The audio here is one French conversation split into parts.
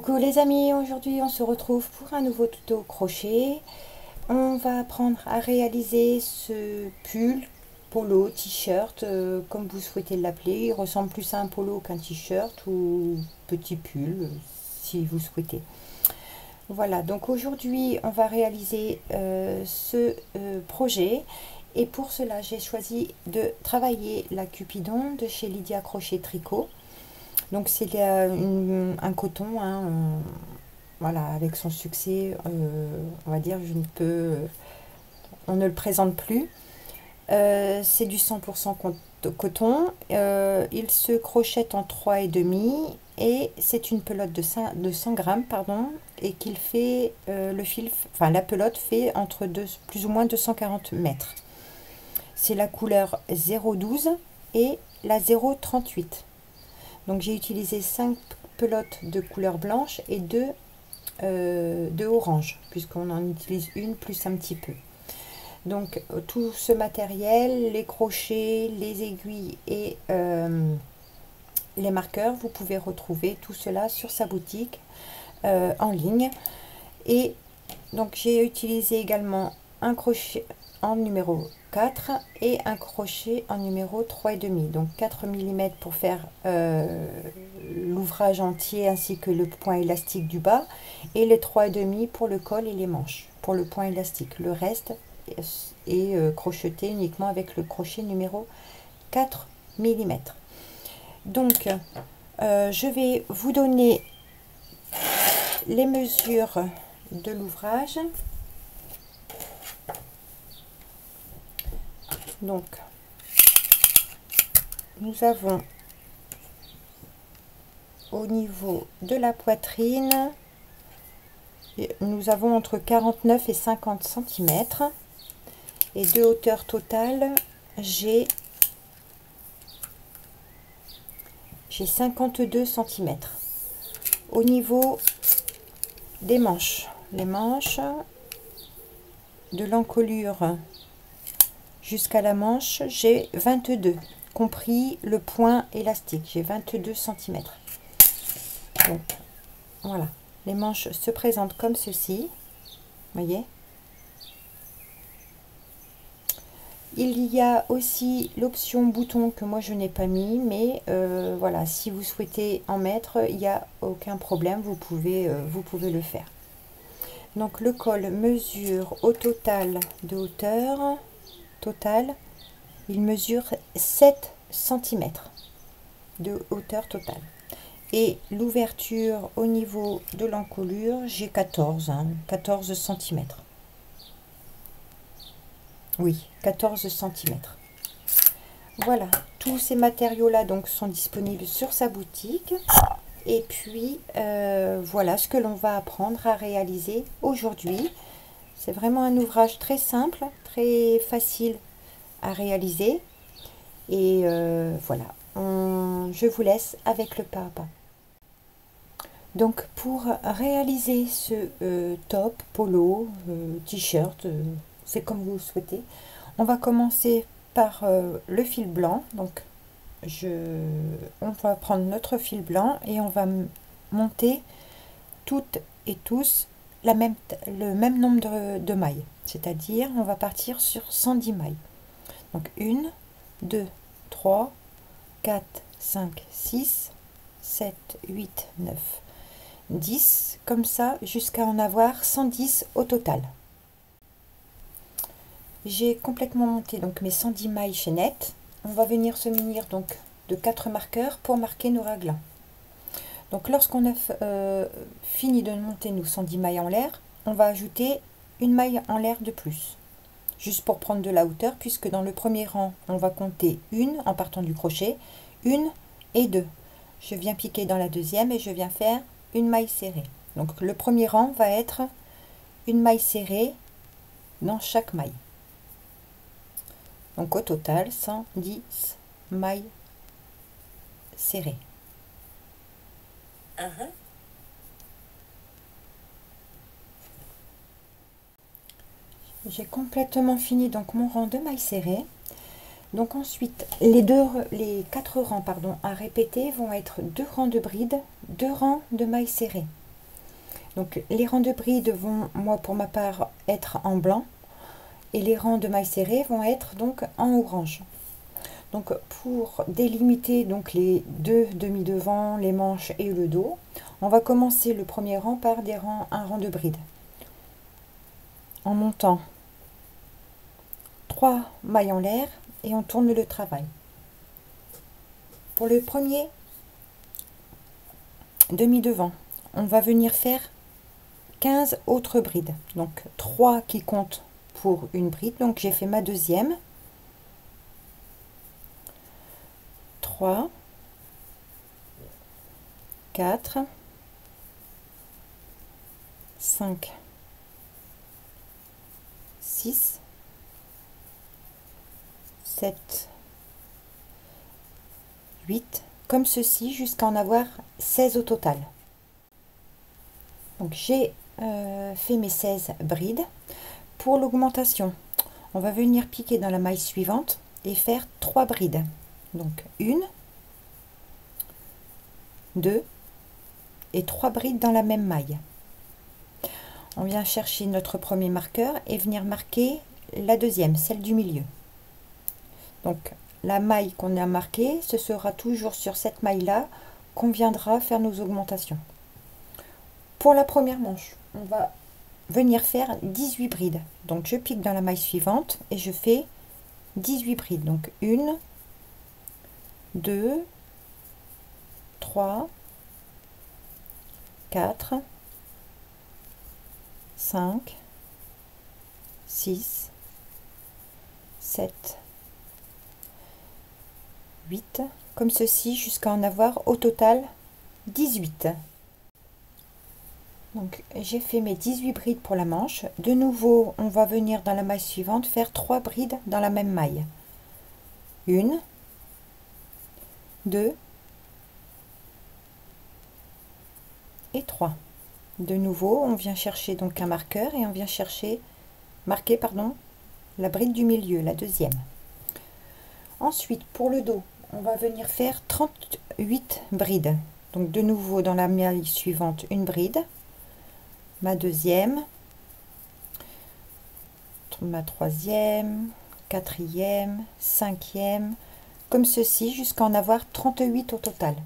Coucou les amis, aujourd'hui on se retrouve pour un nouveau tuto crochet. On va apprendre à réaliser ce pull, polo, t-shirt, comme vous souhaitez l'appeler. Il ressemble plus à un polo qu'un t-shirt ou petit pull, si vous souhaitez. Voilà, donc aujourd'hui on va réaliser ce projet. Et pour cela, j'ai choisi de travailler la Cupidon de chez Lydia Crochet Tricot. Donc c'est un coton, hein, voilà, avec son succès, on va dire, on ne le présente plus. C'est du 100% coton. Il se crochette en 3,5 et c'est une pelote de 100 grammes, pardon, et qu'il fait le fil, enfin la pelote fait plus ou moins 240 mètres. C'est la couleur 0,12 et la 0,38. Donc j'ai utilisé 5 pelotes de couleur blanche et 2 de orange, puisqu'on en utilise une plus un petit peu. Donc tout ce matériel, les crochets, les aiguilles et les marqueurs, vous pouvez retrouver tout cela sur sa boutique en ligne. Et donc j'ai utilisé également un crochet en numéro 4 et un crochet en numéro 3,5, donc 4 mm pour faire l'ouvrage entier ainsi que le point élastique du bas, et les 3,5 pour le col et les manches pour le point élastique. Le reste est crocheté uniquement avec le crochet numéro 4 mm. Donc je vais vous donner les mesures de l'ouvrage. Donc, nous avons au niveau de la poitrine, nous avons entre 49 et 50 cm. Et de hauteur totale, j'ai 52 cm. Au niveau des manches, les manches de l'encolure jusqu'à la manche, j'ai 22, compris le point élastique, j'ai 22 cm. Donc voilà, les manches se présentent comme ceci, voyez. Il y a aussi l'option bouton que moi je n'ai pas mis, mais voilà, si vous souhaitez en mettre, il n'y a aucun problème, vous pouvez le faire. Donc le col mesure au total de hauteur totale, il mesure 7 cm de hauteur totale. Et l'ouverture au niveau de l'encolure, j'ai 14 cm. Oui, 14 cm. Voilà, tous ces matériaux-là donc sont disponibles sur sa boutique. Et puis, voilà ce que l'on va apprendre à réaliser aujourd'hui. C'est vraiment un ouvrage très simple, très facile à réaliser. Et voilà, je vous laisse avec le pas à pas. Donc pour réaliser ce top, polo, t-shirt, c'est comme vous le souhaitez, on va commencer par le fil blanc. Donc on va prendre notre fil blanc et on va monter toutes et tous le même nombre de mailles, c'est-à-dire on va partir sur 110 mailles. Donc 1, 2, 3, 4, 5, 6, 7, 8, 9, 10, comme ça jusqu'à en avoir 110 au total. J'ai complètement monté donc mes 110 mailles chaînettes. On va venir se munir donc de 4 marqueurs pour marquer nos raglanes. Donc lorsqu'on a fini de monter nos 110 mailles en l'air, on va ajouter une maille en l'air de plus, juste pour prendre de la hauteur, puisque dans le premier rang on va compter une en partant du crochet, 1 et 2. Je viens piquer dans la deuxième et je viens faire une maille serrée. Donc le premier rang va être une maille serrée dans chaque maille. Donc au total 110 mailles serrées. J'ai complètement fini donc mon rang de mailles serrées. Donc ensuite les 4 rangs à répéter vont être 2 rangs de bride, 2 rangs de mailles serrées. Donc les rangs de brides vont, moi pour ma part, être en blanc et les rangs de mailles serrées vont être donc en orange. Donc pour délimiter donc les deux demi-devants, les manches et le dos, on va commencer le premier rang par un rang de bride. En montant 3 mailles en l'air et on tourne le travail. Pour le premier demi-devant, on va venir faire 15 autres brides. Donc 3 qui comptent pour une bride. Donc j'ai fait ma deuxième. 3, 4, 5, 6, 7, 8, comme ceci jusqu'à en avoir 16 au total. Donc j'ai fait mes 16 brides. Pour l'augmentation, on va venir piquer dans la maille suivante et faire 3 brides. Donc 1, 2 et 3 brides dans la même maille. On vient chercher notre premier marqueur et venir marquer la deuxième, celle du milieu. Donc la maille qu'on a marquée, ce sera toujours sur cette maille là qu'on viendra faire nos augmentations. Pour la première manche, on va venir faire 18 brides. Donc je pique dans la maille suivante et je fais 18 brides. Donc 1, 2, 3, 4, 5, 6, 7, 8, comme ceci jusqu'à en avoir au total 18. Donc j'ai fait mes 18 brides pour la manche. De nouveau, on va venir dans la maille suivante faire 3 brides dans la même maille. 1, 2 et 3. De nouveau, on vient chercher donc un marqueur et on vient marquer la bride du milieu, la deuxième. Ensuite, pour le dos, on va venir faire 38 brides. Donc de nouveau dans la maille suivante, une bride, ma deuxième, ma troisième, quatrième, cinquième, comme ceci jusqu'à en avoir 38 au total.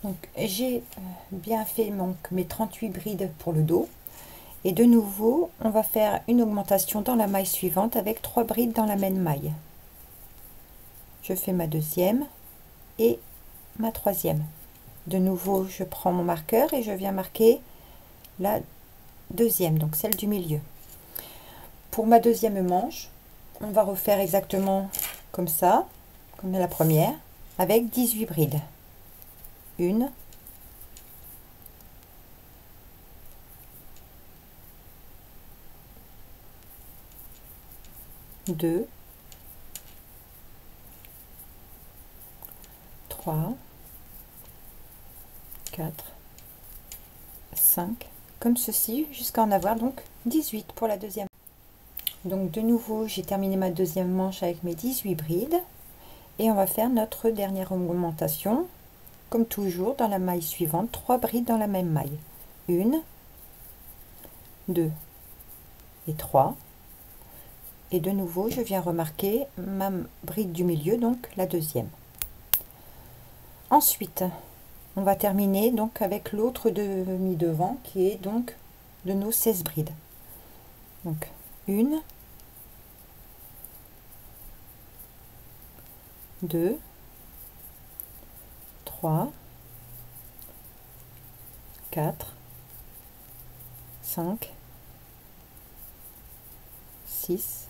Donc j'ai bien fait mes 38 brides pour le dos et de nouveau on va faire une augmentation dans la maille suivante avec 3 brides dans la même maille. Je fais ma deuxième et ma troisième. De nouveau je prends mon marqueur et je viens marquer la deuxième, donc celle du milieu. Pour ma deuxième manche, on va refaire exactement comme ça, comme la première, avec 18 brides. 1, 2, 3, 4, 5, comme ceci, jusqu'à en avoir donc 18 pour la deuxième. Donc de nouveau, j'ai terminé ma deuxième manche avec mes 18 brides. Et on va faire notre dernière augmentation, comme toujours, dans la maille suivante, 3 brides dans la même maille. 1, 2 et 3. Et de nouveau, je viens remarquer ma bride du milieu, donc la deuxième. Ensuite, on va terminer donc avec l'autre demi-devant qui est donc de nos 16 brides. Donc 1, 2, 3, 4, 5, 6,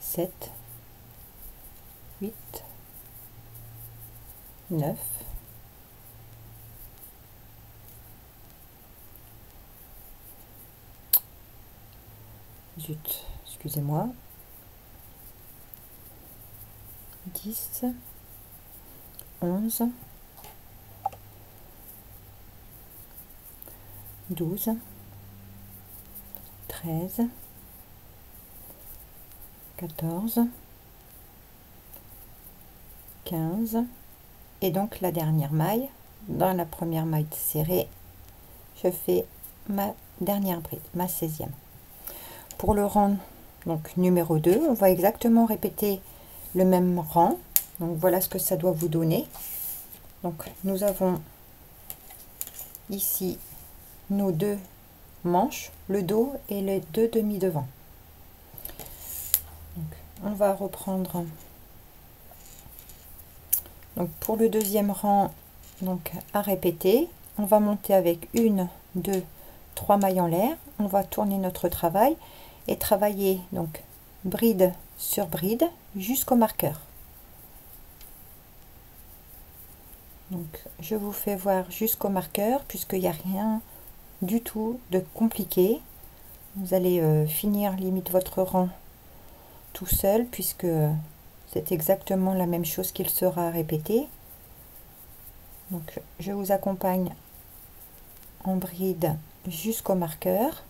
7, 8, 9, 10, excusez-moi, 10, 11, 12, 13, 14, 15 et donc la dernière maille dans la première maille serrée, je fais ma dernière bride, ma 16e. Pour le rang donc numéro 2, on va exactement répéter le même rang. Donc voilà ce que ça doit vous donner. Donc nous avons ici nos deux manches, le dos et les deux demi devant. On va reprendre donc pour le deuxième rang, donc à répéter, on va monter avec 1, 2, 3 mailles en l'air, on va tourner notre travail et travailler donc bride sur bride jusqu'au marqueur. Donc je vous fais voir jusqu'au marqueur puisqu'il n'y a rien du tout de compliqué. Vous allez finir limite votre rang tout seul puisque c'est exactement la même chose qu'il sera répété. Donc je vous accompagne en bride jusqu'au marqueur.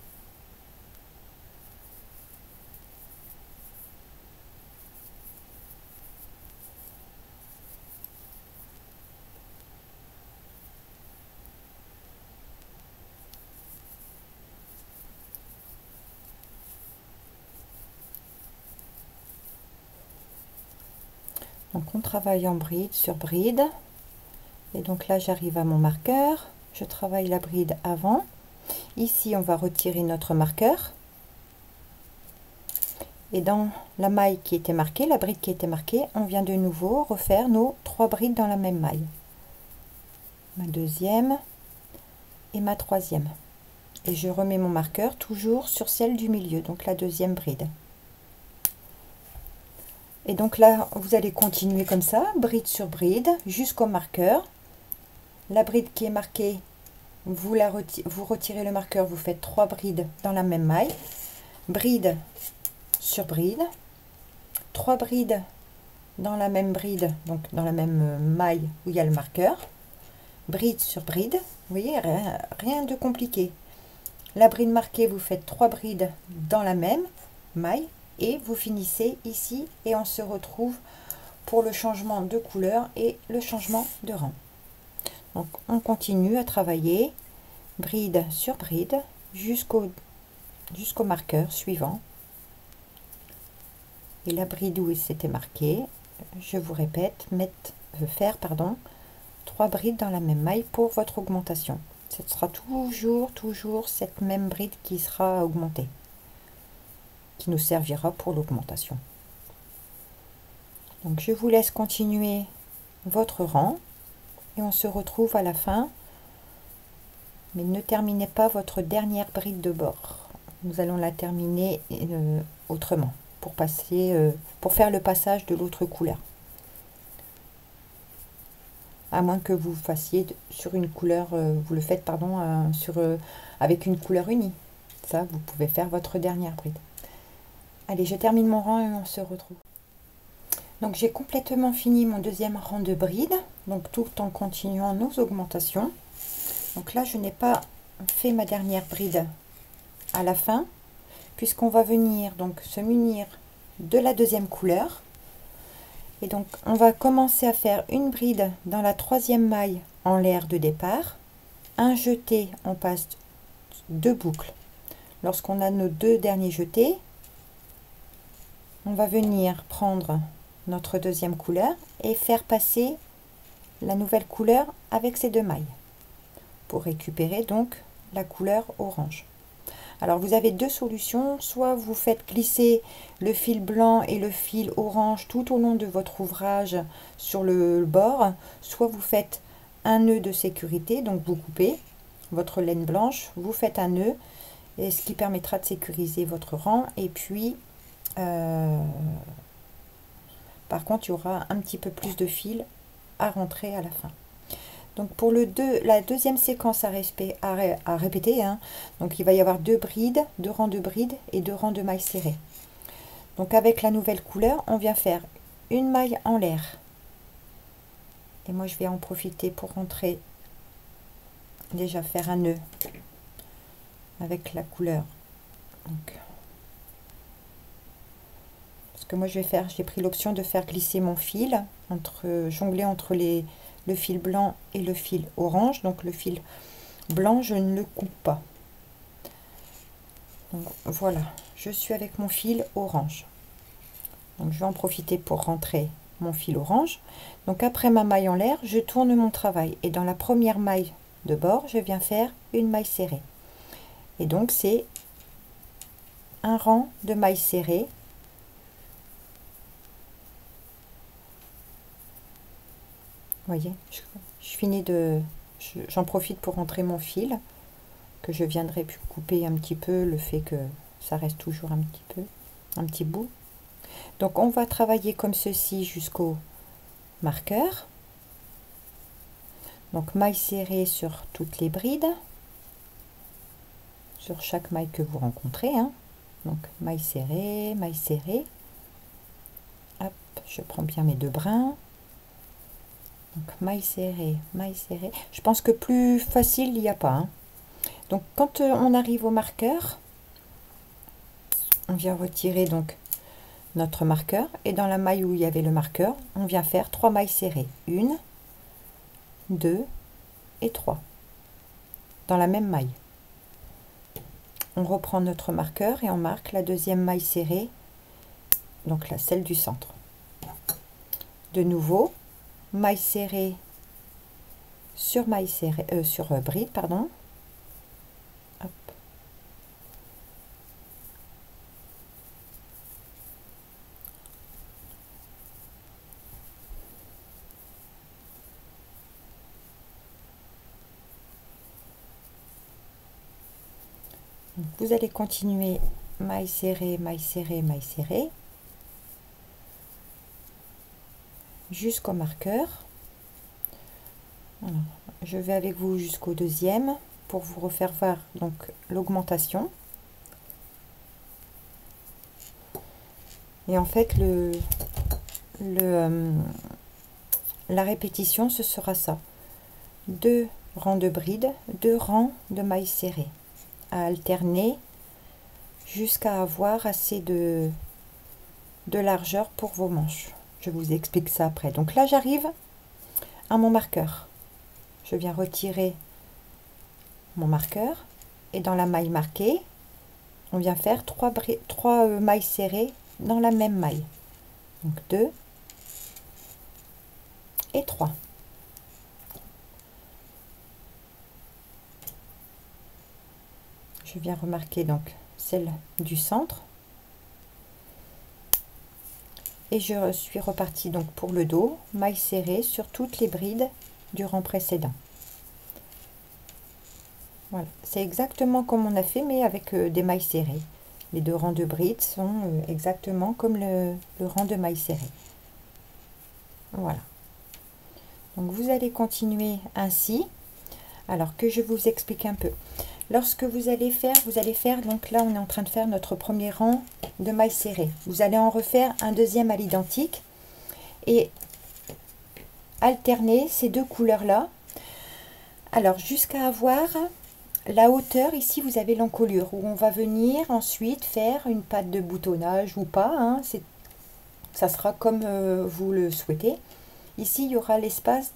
Donc on travaille en bride sur bride. Et donc là j'arrive à mon marqueur. Je travaille la bride avant. Ici on va retirer notre marqueur. Et dans la maille qui était marquée, la bride qui était marquée, on vient de nouveau refaire nos 3 brides dans la même maille. Ma deuxième et ma troisième. Et je remets mon marqueur toujours sur celle du milieu, donc la deuxième bride. Et donc là, vous allez continuer comme ça, bride sur bride, jusqu'au marqueur. La bride qui est marquée, vous retirez le marqueur, vous faites 3 brides dans la même maille. Bride sur bride, 3 brides dans la même bride, donc dans la même maille où il y a le marqueur. Bride sur bride, vous voyez, rien de compliqué. La bride marquée, vous faites 3 brides dans la même maille. Et vous finissez ici et on se retrouve pour le changement de couleur et le changement de rang. Donc on continue à travailler bride sur bride jusqu'au marqueur suivant. Et la bride où il s'était marqué, je vous répète, faire 3 brides dans la même maille pour votre augmentation. Ce sera toujours cette même bride qui sera augmentée, qui nous servira pour l'augmentation. Donc je vous laisse continuer votre rang et on se retrouve à la fin, mais ne terminez pas votre dernière bride de bord. Nous allons la terminer autrement pour faire le passage de l'autre couleur, à moins que vous fassiez sur une couleur, vous le faites avec une couleur unie. Ça, vous pouvez faire votre dernière bride. Allez, je termine mon rang et on se retrouve. Donc j'ai complètement fini mon deuxième rang de bride, donc tout en continuant nos augmentations. Donc là je n'ai pas fait ma dernière bride à la fin, puisqu'on va venir donc se munir de la deuxième couleur. Et donc on va commencer à faire une bride dans la troisième maille en l'air de départ, un jeté, on passe 2 boucles. Lorsqu'on a nos 2 derniers jetés, on va venir prendre notre deuxième couleur et faire passer la nouvelle couleur avec ces 2 mailles pour récupérer donc la couleur orange. Alors vous avez 2 solutions, soit vous faites glisser le fil blanc et le fil orange tout au long de votre ouvrage sur le bord, soit vous faites un nœud de sécurité, donc vous coupez votre laine blanche, vous faites un nœud, et ce qui permettra de sécuriser votre rang. Et puis par contre il y aura un petit peu plus de fil à rentrer à la fin. Donc pour la deuxième séquence à répéter, hein, donc il va y avoir 2 brides, 2 rangs de brides et 2 rangs de mailles serrées. Donc avec la nouvelle couleur, on vient faire une maille en l'air. Et moi je vais en profiter pour rentrer, déjà faire un nœud avec la couleur. Donc, parce que moi j'ai pris l'option de faire glisser mon fil, jongler entre les le fil blanc et le fil orange. Donc le fil blanc, je ne le coupe pas. Donc, voilà, je suis avec mon fil orange. Donc je vais en profiter pour rentrer mon fil orange. Donc après ma maille en l'air, je tourne mon travail. Et dans la première maille de bord, je viens faire une maille serrée. Et donc c'est un rang de mailles serrées. Vous voyez, je finis de... J'en profite pour rentrer mon fil, que je viendrai plus couper un petit peu, le fait que ça reste toujours un petit peu, un petit bout. Donc on va travailler comme ceci jusqu'au marqueur. Donc maille serrée sur toutes les brides, sur chaque maille que vous rencontrez, hein. Donc maille serrée, maille serrée. Hop, je prends bien mes deux brins. Donc maille serrée, maille serrée. Je pense que plus facile il n'y a pas, hein. Donc quand on arrive au marqueur, on vient retirer donc notre marqueur, et dans la maille où il y avait le marqueur, on vient faire 3 mailles serrées, 1, 2 et 3 dans la même maille. On reprend notre marqueur et on marque la deuxième maille serrée, donc là celle du centre. De nouveau, maille serrée sur maille serrée, sur bride, pardon. Hop. Donc, vous allez continuer maille serrée, maille serrée, maille serrée jusqu'au marqueur. Alors, je vais avec vous jusqu'au deuxième pour vous refaire voir donc l'augmentation. Et en fait la répétition, ce sera ça: 2 rangs de brides, 2 rangs de mailles serrées à alterner jusqu'à avoir assez de largeur pour vos manches. Je vous explique ça après. Donc là j'arrive à mon marqueur, je viens retirer mon marqueur et dans la maille marquée on vient faire 3 mailles serrées dans la même maille. Donc 2 et 3. Je viens remarquer donc celle du centre et je suis repartie donc pour le dos, maille serrée sur toutes les brides du rang précédent. Voilà, c'est exactement comme on a fait, mais avec des mailles serrées. Les 2 rangs de brides sont exactement comme le rang de mailles serrées. Voilà. Donc vous allez continuer ainsi. Alors que je vous explique un peu. Lorsque vous allez faire, donc là on est en train de faire notre premier rang de mailles serrées. Vous allez en refaire un deuxième à l'identique et alterner ces deux couleurs là. Alors jusqu'à avoir la hauteur, ici vous avez l'encolure où on va venir ensuite faire une patte de boutonnage ou pas, hein, ça sera comme vous le souhaitez. Ici il y aura l'espace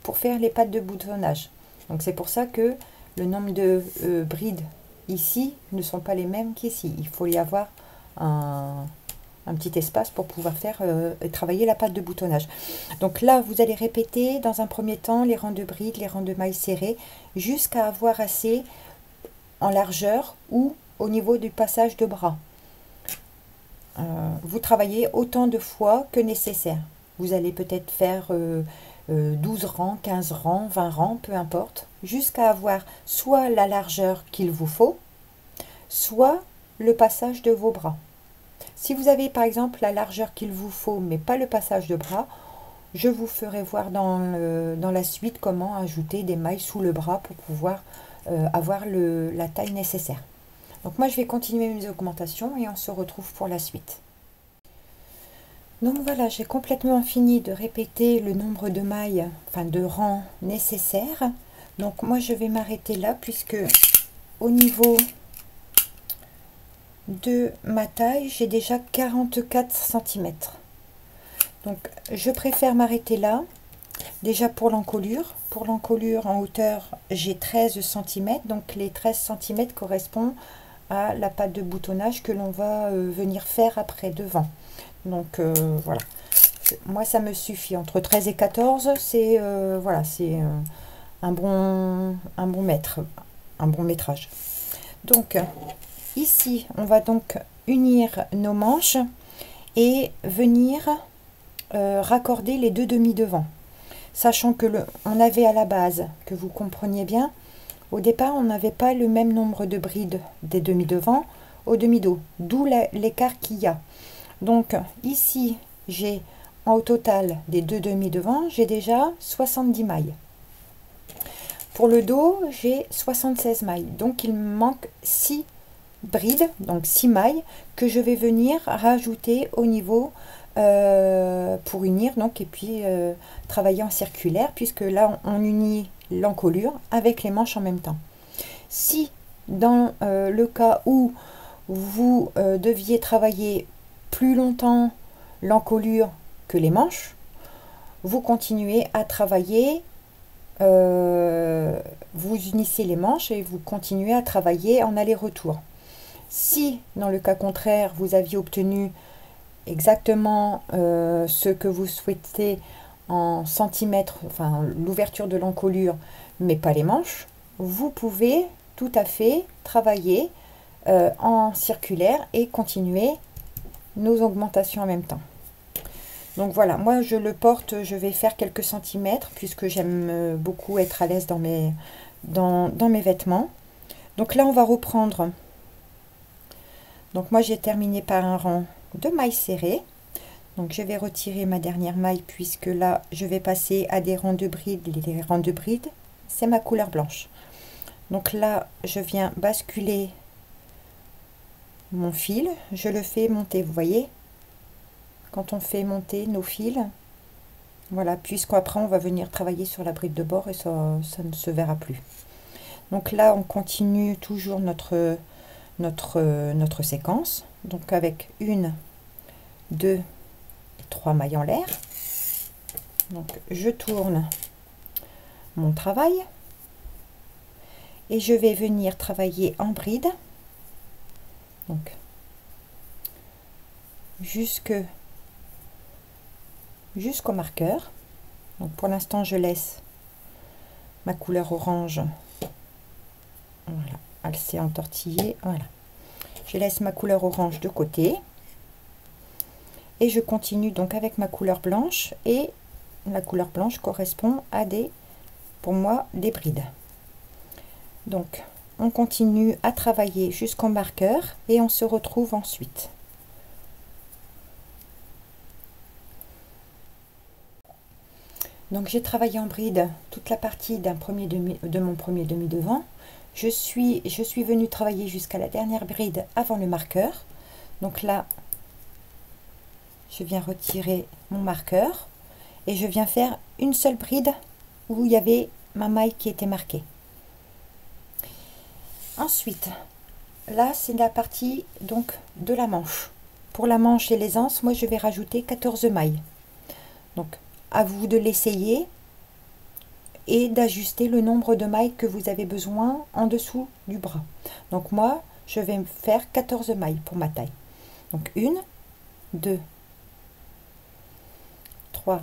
pour faire les pattes de boutonnage. Donc c'est pour ça que le nombre de brides ici ne sont pas les mêmes qu'ici. Il faut y avoir un petit espace pour pouvoir faire travailler la patte de boutonnage. Donc là vous allez répéter dans un premier temps les rangs de brides, les rangs de mailles serrées jusqu'à avoir assez en largeur ou au niveau du passage de bras. Vous travaillez autant de fois que nécessaire. Vous allez peut-être faire 12 rangs, 15 rangs, 20 rangs, peu importe, jusqu'à avoir soit la largeur qu'il vous faut, soit le passage de vos bras. Si vous avez par exemple la largeur qu'il vous faut, mais pas le passage de bras, je vous ferai voir dans la suite comment ajouter des mailles sous le bras pour pouvoir avoir la taille nécessaire. Donc moi je vais continuer mes augmentations et on se retrouve pour la suite. Donc voilà, j'ai complètement fini de répéter le nombre de mailles, enfin de rangs nécessaires. Donc moi je vais m'arrêter là puisque au niveau de ma taille, j'ai déjà 44 cm. Donc je préfère m'arrêter là Déjà pour l'encolure en hauteur, j'ai 13 cm, donc les 13 cm correspondent à la patte de boutonnage que l'on va venir faire après devant. Donc voilà, moi ça me suffit, entre 13 et 14, c'est voilà, c'est un bon mètre, un bon métrage. Donc ici, on va donc unir nos manches et venir raccorder les deux demi-devants. Sachant que on avait à la base, que vous compreniez bien, au départ, on n'avait pas le même nombre de brides des demi-devants au demi-dos, d'où l'écart qu'il y a. Donc ici, j'ai au total des deux demi-devants, j'ai déjà 70 mailles. Pour le dos, j'ai 76 mailles. Donc il me manque 6 brides, donc 6 mailles, que je vais venir rajouter au niveau pour unir, donc, et puis travailler en circulaire, puisque là on unit l'encolure avec les manches en même temps. Si dans le cas où vous deviez travailler plus longtemps l'encolure que les manches, vous continuez à travailler, vous unissez les manches et vous continuez à travailler en aller-retour. Si dans le cas contraire vous aviez obtenu exactement ce que vous souhaitez en centimètres, enfin l'ouverture de l'encolure, mais pas les manches, vous pouvez tout à fait travailler en circulaire et continuer nos augmentations en même temps. Donc voilà, moi je le porte, je vais faire quelques centimètres puisque j'aime beaucoup être à l'aise dans mes vêtements. Donc là on va reprendre. Donc moi j'ai terminé par un rang de mailles serrées. Donc je vais retirer ma dernière maille puisque là je vais passer à des rangs de brides. Les rangs de brides, c'est ma couleur blanche. Donc là je viens basculer mon fil, je le fais monter, vous voyez, quand on fait monter nos fils, voilà, puisqu'après on va venir travailler sur la bride de bord et ça ne se verra plus. Donc là on continue toujours notre séquence, donc avec 1, 2, 3 mailles en l'air. Donc je tourne mon travail et je vais venir travailler en bride, donc jusqu'au marqueur. Donc pour l'instant je laisse ma couleur orange, voilà, elle s'est entortillée, voilà, je laisse ma couleur orange de côté et je continue donc avec ma couleur blanche, et la couleur blanche correspond à pour moi des brides. Donc on continue à travailler jusqu'au marqueur et on se retrouve ensuite. Donc j'ai travaillé en bride toute la partie de mon premier demi-devant. Je suis venue travailler jusqu'à la dernière bride avant le marqueur. Donc là, je viens retirer mon marqueur et je viens faire une seule bride où il y avait ma maille qui était marquée. Ensuite, là c'est la partie donc de la manche. Pour la manche et les anses, moi je vais rajouter 14 mailles. Donc à vous de l'essayer et d'ajuster le nombre de mailles que vous avez besoin en dessous du bras. Donc moi je vais faire 14 mailles pour ma taille. Donc 1, 2, 3,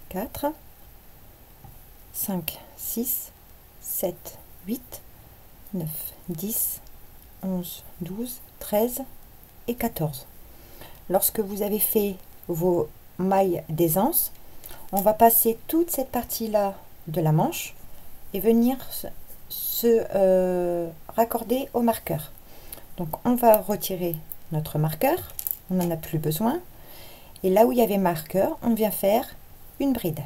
4, 5, 6, 7, 8, 9, 10, 11, 12, 13 et 14. Lorsque vous avez fait vos mailles des anses, on va passer toute cette partie-là de la manche et venir se raccorder au marqueur. Donc on va retirer notre marqueur, on n'en a plus besoin. Et là où il y avait marqueur, on vient faire une bride,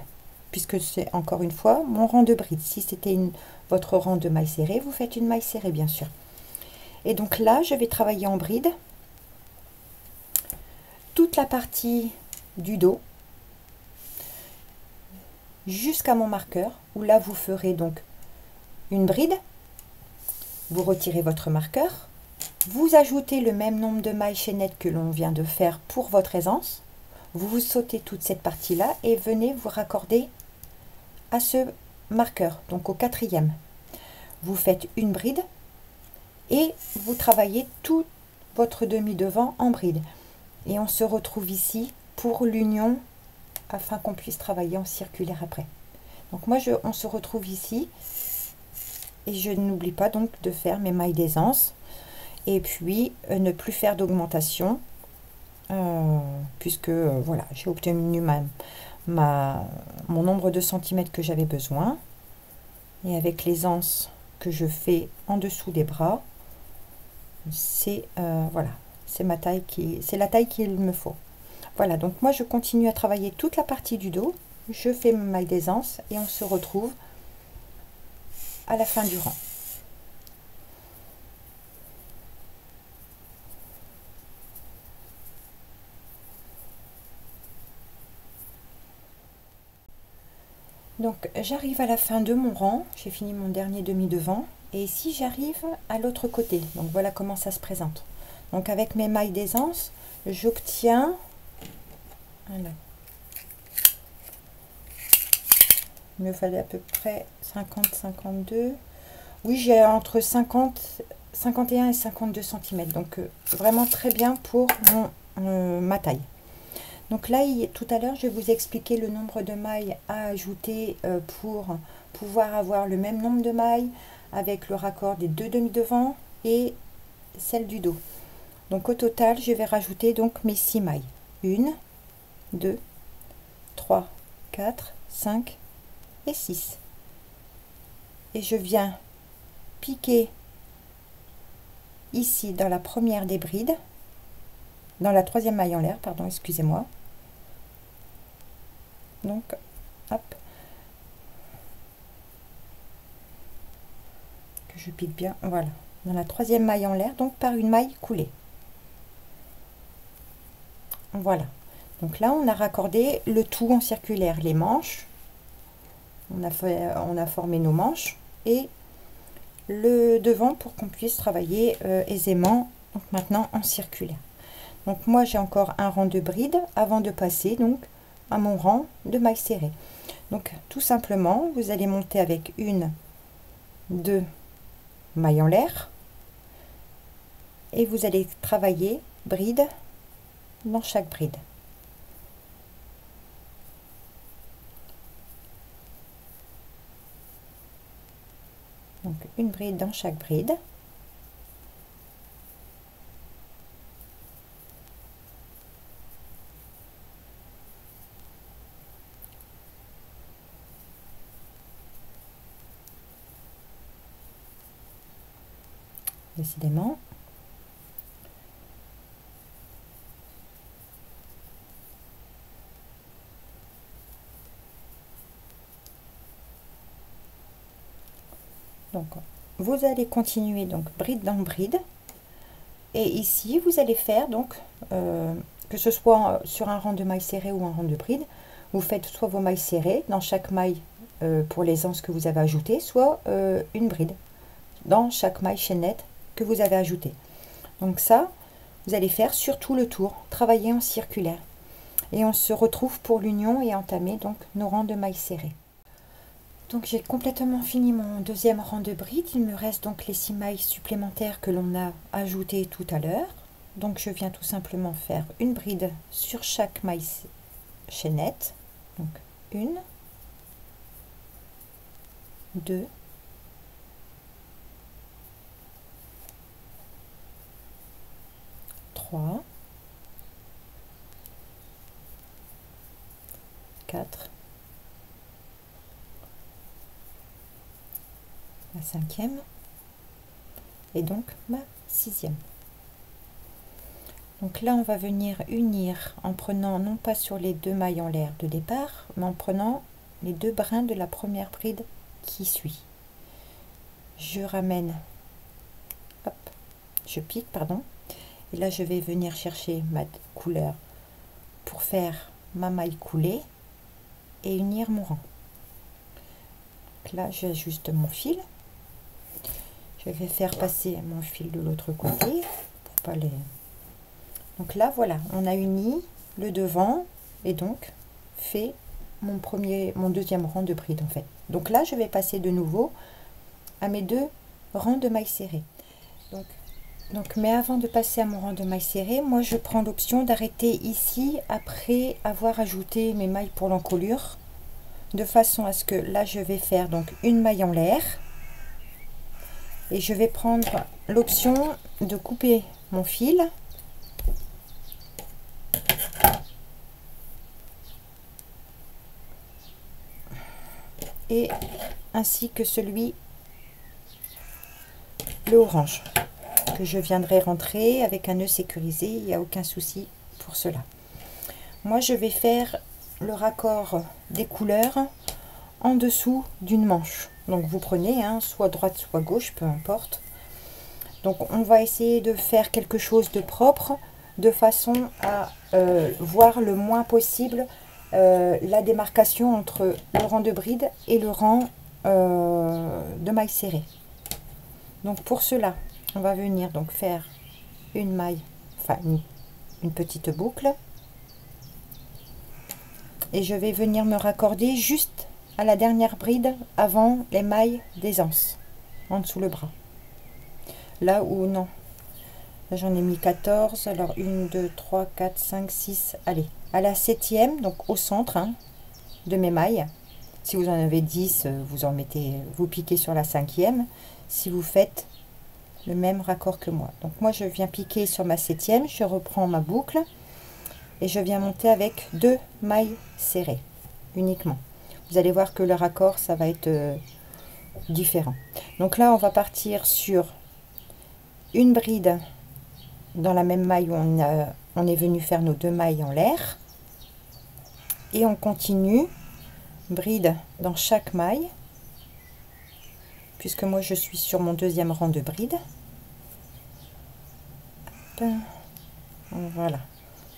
puisque c'est encore une fois mon rang de bride. Si c'était votre rang de mailles serrées, vous faites une maille serrée bien sûr. Et donc là, je vais travailler en bride toute la partie du dos jusqu'à mon marqueur, où là vous ferez donc une bride, vous retirez votre marqueur, vous ajoutez le même nombre de mailles chaînettes que l'on vient de faire pour votre aisance, vous sautez toute cette partie là et venez vous raccorder à ce marqueur, donc au quatrième. Vous faites une bride et vous travaillez tout votre demi-devant en bride. Et on se retrouve ici pour l'union afin qu'on puisse travailler en circulaire après. Donc moi, on se retrouve ici et je n'oublie pas donc de faire mes mailles d'aisance et puis ne plus faire d'augmentation puisque voilà, j'ai obtenu mon nombre de centimètres que j'avais besoin. Et avec l'aisance que je fais en dessous des bras, c'est voilà, c'est ma taille c'est la taille qu'il me faut. Voilà, donc moi je continue à travailler toute la partie du dos, je fais ma maille d'aisance et on se retrouve à la fin du rang. Donc j'arrive à la fin de mon rang, j'ai fini mon dernier demi-devant et ici j'arrive à l'autre côté. Donc voilà comment ça se présente. Donc avec mes mailles d'aisance, j'obtiens, voilà, il me fallait à peu près 50-52. Oui, j'ai entre 51 et 52 cm. Donc vraiment très bien pour ma taille. Donc là, tout à l'heure, je vais vous expliquer le nombre de mailles à ajouter pour pouvoir avoir le même nombre de mailles avec le raccord des deux demi-devants et celle du dos. Donc au total, je vais rajouter donc mes 6 mailles. 1, 2, 3, 4, 5 et 6. Et je viens piquer ici dans la première des brides, dans la troisième maille en l'air, pardon, excusez-moi. Donc, hop, que je pique bien, voilà, dans la troisième maille en l'air, donc par une maille coulée. Voilà, donc là on a raccordé le tout en circulaire, les manches, on a formé nos manches et le devant pour qu'on puisse travailler aisément. Donc maintenant en circulaire. Donc moi j'ai encore un rang de bride avant de passer donc à mon rang de mailles serrées. Donc tout simplement vous allez monter avec 1, 2 mailles en l'air et vous allez travailler bride dans chaque bride. Donc une bride dans chaque bride. Décidément. Donc vous allez continuer donc bride dans bride et ici vous allez faire donc que ce soit sur un rang de mailles serrées ou un rang de bride, vous faites soit vos mailles serrées dans chaque maille pour les anses que vous avez ajoutées, soit une bride dans chaque maille chaînette que vous avez ajouté. Donc ça vous allez faire sur tout le tour, travailler en circulaire et on se retrouve pour l'union et entamer donc nos rangs de mailles serrées. Donc j'ai complètement fini mon deuxième rang de bride, il me reste donc les 6 mailles supplémentaires que l'on a ajoutées tout à l'heure. Donc je viens tout simplement faire une bride sur chaque maille chaînette, donc 1, 2, 3, 4, la cinquième et donc ma sixième. Donc là on va venir unir en prenant non pas sur les 2 mailles en l'air de départ, mais en prenant les 2 brins de la première bride qui suit. Je ramène, hop, je pique, pardon, et là je vais venir chercher ma couleur pour faire ma maille coulée et unir mon rang. Donc là j'ajuste mon fil, je vais faire passer mon fil de l'autre côté pour pas les... Donc là voilà, on a uni le devant et donc fait mon deuxième rang de bride en fait. Donc là, je vais passer de nouveau à mes 2 rangs de mailles serrées. Mais avant de passer à mon rang de mailles serrées, moi je prends l'option d'arrêter ici après avoir ajouté mes mailles pour l'encolure, de façon à ce que là je vais faire donc une maille en l'air et je vais prendre l'option de couper mon fil et ainsi que celui le orange que je viendrai rentrer avec un nœud sécurisé. Il n'y a aucun souci pour cela. Moi je vais faire le raccord des couleurs en dessous d'une manche. Donc vous prenez soit droite soit gauche, peu importe. Donc on va essayer de faire quelque chose de propre de façon à voir le moins possible la démarcation entre le rang de bride et le rang de mailles serrées. Donc pour cela, on va venir donc faire une maille, enfin une petite boucle, et je vais venir me raccorder juste à la dernière bride avant les mailles d'aisance en dessous le bras. Là où non, là j'en ai mis 14, alors 1 2 3 4 5 6, allez, à la 7e, donc au centre de mes mailles. Si vous en avez 10, vous piquez sur la 5e si vous faites le même raccord que moi. Donc moi je viens piquer sur ma 7e, je reprends ma boucle et je viens monter avec 2 mailles serrées uniquement. Vous allez voir que le raccord ça va être différent. Donc là on va partir sur une bride dans la même maille où on est venu faire nos 2 mailles en l'air, et on continue bride dans chaque maille, puisque moi je suis sur mon deuxième rang de bride. Voilà,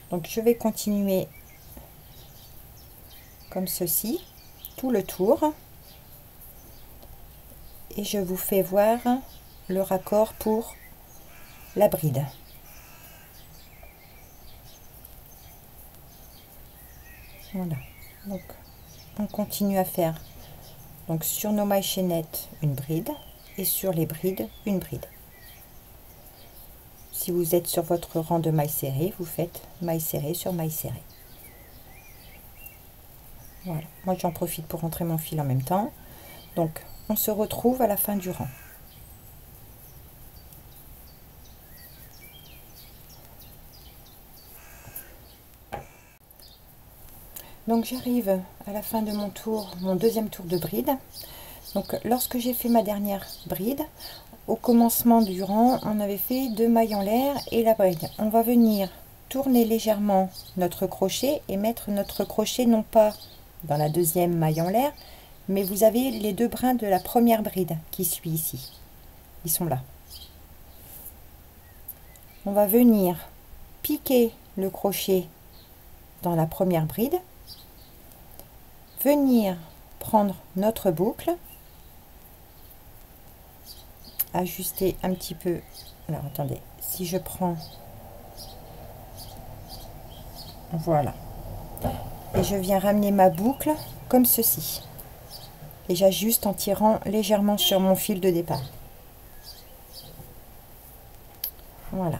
donc je vais continuer comme ceci tout le tour et je vous fais voir le raccord pour la bride. Voilà, donc on continue à faire donc sur nos mailles chaînettes une bride et sur les brides une bride. Si vous êtes sur votre rang de mailles serrées, vous faites maille serrée sur maille serrée. Voilà, moi j'en profite pour rentrer mon fil en même temps. Donc on se retrouve à la fin du rang. Donc j'arrive à la fin de mon tour, mon deuxième tour de bride. Donc lorsque j'ai fait ma dernière bride, au commencement du rang, on avait fait 2 mailles en l'air et la bride. On va venir tourner légèrement notre crochet et mettre notre crochet non pas dans la deuxième maille en l'air, mais vous avez les 2 brins de la première bride qui suit ici. Ils sont là. On va venir piquer le crochet dans la première bride, venir prendre notre boucle, ajuster un petit peu. Alors attendez, si je prends, voilà, et je viens ramener ma boucle comme ceci et j'ajuste en tirant légèrement sur mon fil de départ. Voilà,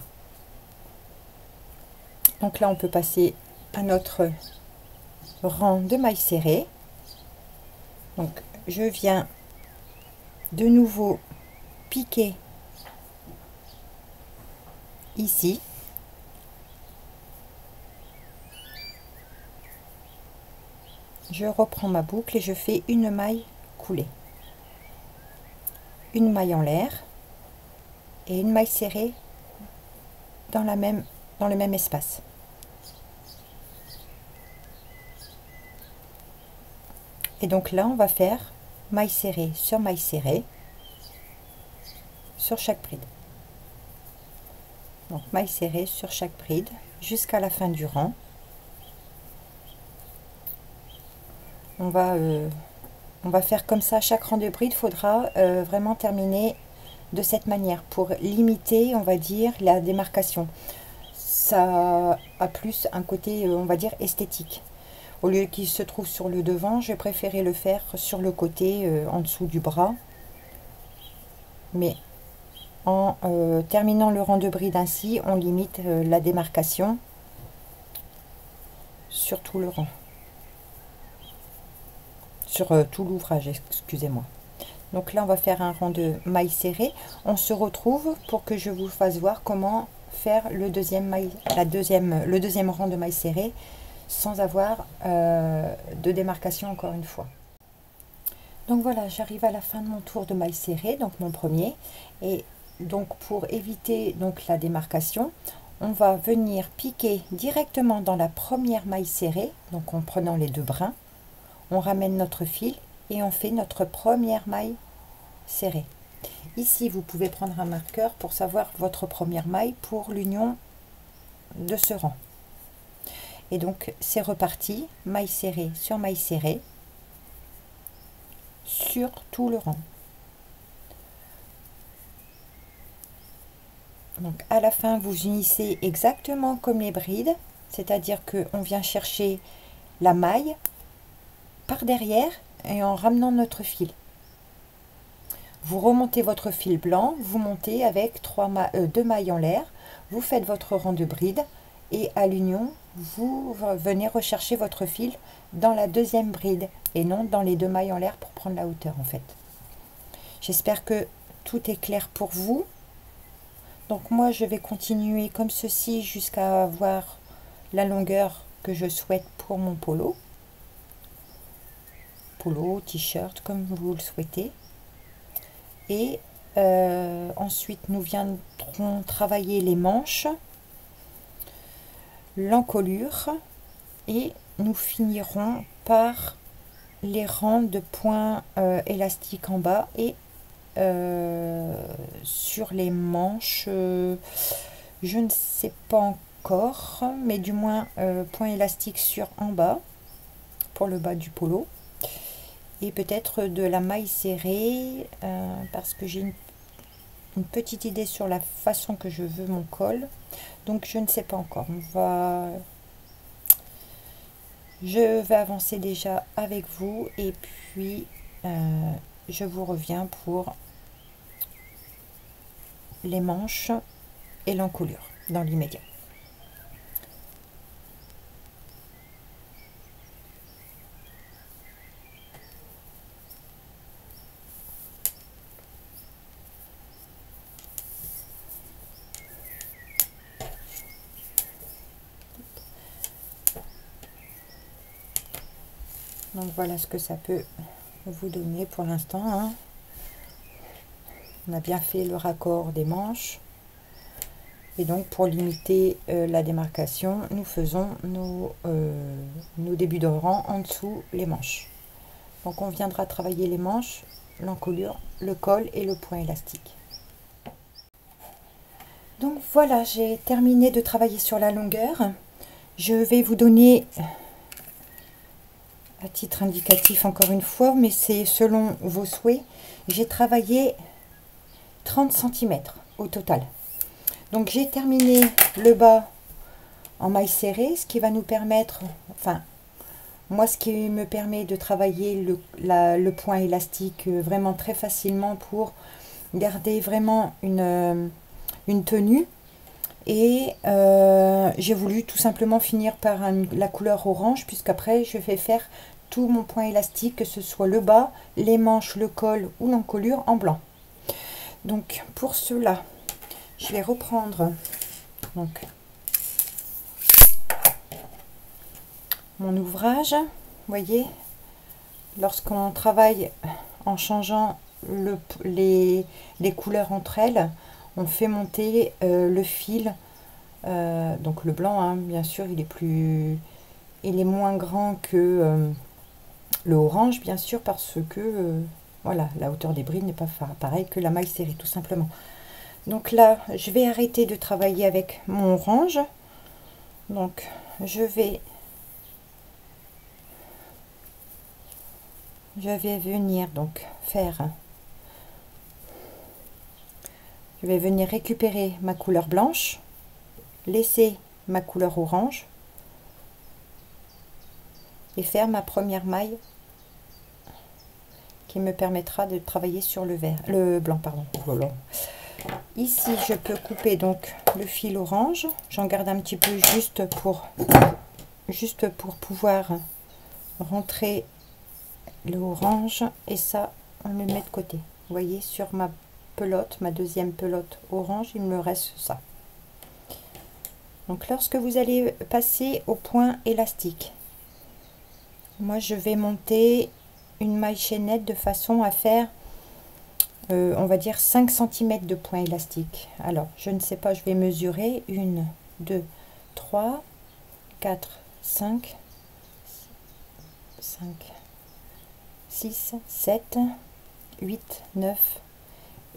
donc là on peut passer à notre rang de mailles serrées. Donc je viens de nouveau piquer ici, je reprends ma boucle et je fais une maille coulée, une maille en l'air et une maille serrée dans le même espace. Et donc là on va faire maille serrée sur chaque bride. Donc maille serrée sur chaque bride jusqu'à la fin du rang. On va faire comme ça chaque rang de bride. Il faudra vraiment terminer de cette manière pour limiter, on va dire, la démarcation. Ça a plus un côté, on va dire, esthétique. Au lieu qu'il se trouve sur le devant, j'ai préféré le faire sur le côté, en dessous du bras. Mais en terminant le rang de bride ainsi, on limite la démarcation sur tout le rang. Sur tout l'ouvrage, excusez-moi. Donc là, on va faire un rang de mailles serrées. On se retrouve pour que je vous fasse voir comment faire le deuxième rang de mailles serrées sans avoir de démarcation encore une fois. Donc voilà, j'arrive à la fin de mon tour de mailles serrées, donc mon premier. Et donc pour éviter donc la démarcation, on va venir piquer directement dans la première maille serrée, donc en prenant les deux brins. On ramène notre fil et on fait notre première maille serrée. Ici, vous pouvez prendre un marqueur pour savoir votre première maille pour l'union de ce rang. Et donc, c'est reparti, maille serrée sur tout le rang. Donc, à la fin, vous unissez exactement comme les brides, c'est-à-dire qu'on vient chercher la maille par derrière et en ramenant notre fil. Vous remontez votre fil blanc, vous montez avec 2 mailles en l'air, vous faites votre rang de bride et à l'union, vous venez rechercher votre fil dans la deuxième bride et non dans les 2 mailles en l'air pour prendre la hauteur en fait. J'espère que tout est clair pour vous. Donc moi je vais continuer comme ceci jusqu'à avoir la longueur que je souhaite pour mon polo. Polo, t-shirt, comme vous le souhaitez. Et ensuite, nous viendrons travailler les manches, l'encolure et nous finirons par les rangs de points élastiques en bas et sur les manches, je ne sais pas encore, mais du moins point élastique sur en bas pour le bas du polo. Et peut-être de la maille serrée parce que j'ai une petite idée sur la façon que je veux mon col, donc je ne sais pas encore. Je vais avancer déjà avec vous et puis je vous reviens pour les manches et l'encolure dans l'immédiat. Donc voilà ce que ça peut vous donner pour l'instant, hein. On a bien fait le raccord des manches. Et donc pour limiter la démarcation, nous faisons nos débuts de rang en dessous les manches. Donc on viendra travailler les manches, l'encolure, le col et le point élastique. Donc voilà, j'ai terminé de travailler sur la longueur. Je vais vous donner à titre indicatif encore une fois, mais c'est selon vos souhaits. J'ai travaillé 30 cm au total. Donc j'ai terminé le bas en maille serrée, ce qui va nous permettre, enfin moi ce qui me permet de travailler le point élastique vraiment très facilement pour garder vraiment une tenue. Et j'ai voulu tout simplement finir par la couleur orange, puisqu'après je vais faire tout mon point élastique, que ce soit le bas, les manches, le col ou l'encolure en blanc. Donc pour cela, je vais reprendre donc mon ouvrage. Vous voyez, lorsqu'on travaille en changeant les couleurs entre elles, on fait monter le fil, donc le blanc, hein, bien sûr, il est moins grand que le orange, bien sûr, parce que voilà, la hauteur des brides n'est pas pareille que la maille serrée, tout simplement. Donc là, je vais arrêter de travailler avec mon orange. Donc, je vais venir donc faire... Je vais venir récupérer ma couleur blanche, laisser ma couleur orange et faire ma première maille qui me permettra de travailler sur le blanc, pardon. Voilà. Ici, je peux couper donc le fil orange. J'en garde un petit peu juste pour pouvoir rentrer le orange, et ça, on le met de côté. Vous voyez, sur ma pelote, ma deuxième pelote orange, il me reste ça. Donc, lorsque vous allez passer au point élastique, moi, je vais monter une maille chaînette de façon à faire on va dire 5 cm de point élastique. Alors je ne sais pas, je vais mesurer 1 2 3 4 5 6 7 8 9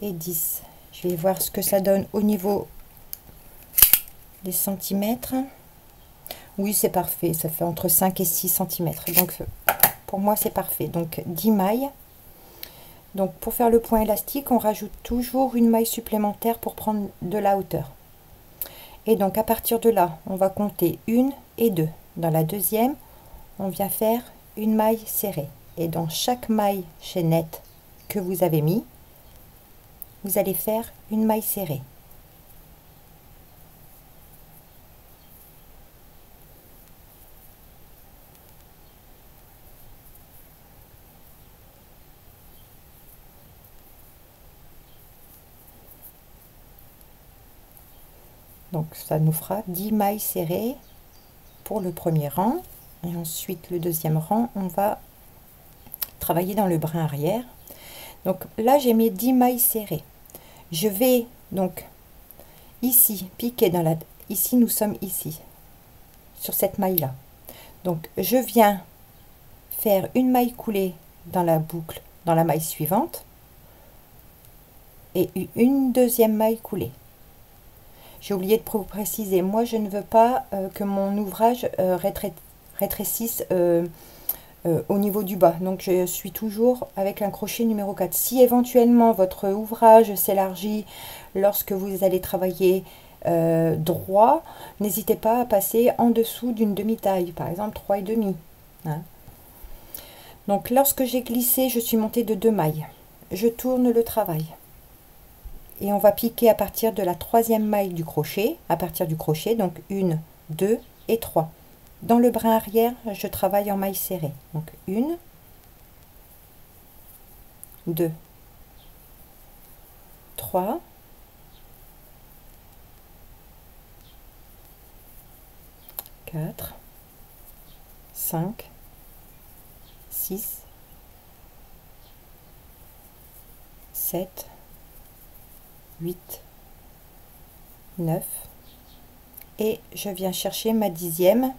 et 10. Je vais voir ce que ça donne au niveau des centimètres. Oui, c'est parfait, ça fait entre 5 et 6 cm, donc pour moi c'est parfait. Donc 10 mailles. Donc pour faire le point élastique, on rajoute toujours une maille supplémentaire pour prendre de la hauteur. Et donc à partir de là, on va compter 1 et 2. Dans la deuxième, on vient faire une maille serrée. Et dans chaque maille chaînette que vous avez mis, vous allez faire une maille serrée. Donc ça nous fera 10 mailles serrées pour le premier rang. Et ensuite le deuxième rang, on va travailler dans le brin arrière. Donc là j'ai mis 10 mailles serrées. Je vais donc ici piquer dans la... Ici nous sommes ici, sur cette maille là. Donc je viens faire une maille coulée dans la boucle, dans la maille suivante. Et une deuxième maille coulée. J'ai oublié de préciser, moi je ne veux pas que mon ouvrage rétrécisse au niveau du bas. Donc je suis toujours avec un crochet numéro 4. Si éventuellement votre ouvrage s'élargit lorsque vous allez travailler droit, n'hésitez pas à passer en dessous d'une demi-taille, par exemple 3,5. Hein. Donc lorsque j'ai glissé, je suis montée de 2 mailles. Je tourne le travail. Et on va piquer à partir de la troisième maille du crochet, donc 1, 2 et 3. Dans le brin arrière, je travaille en maille serrée. Donc 1, 2, 3, 4, 5, 6, 7, 8, 9 et je viens chercher ma dixième,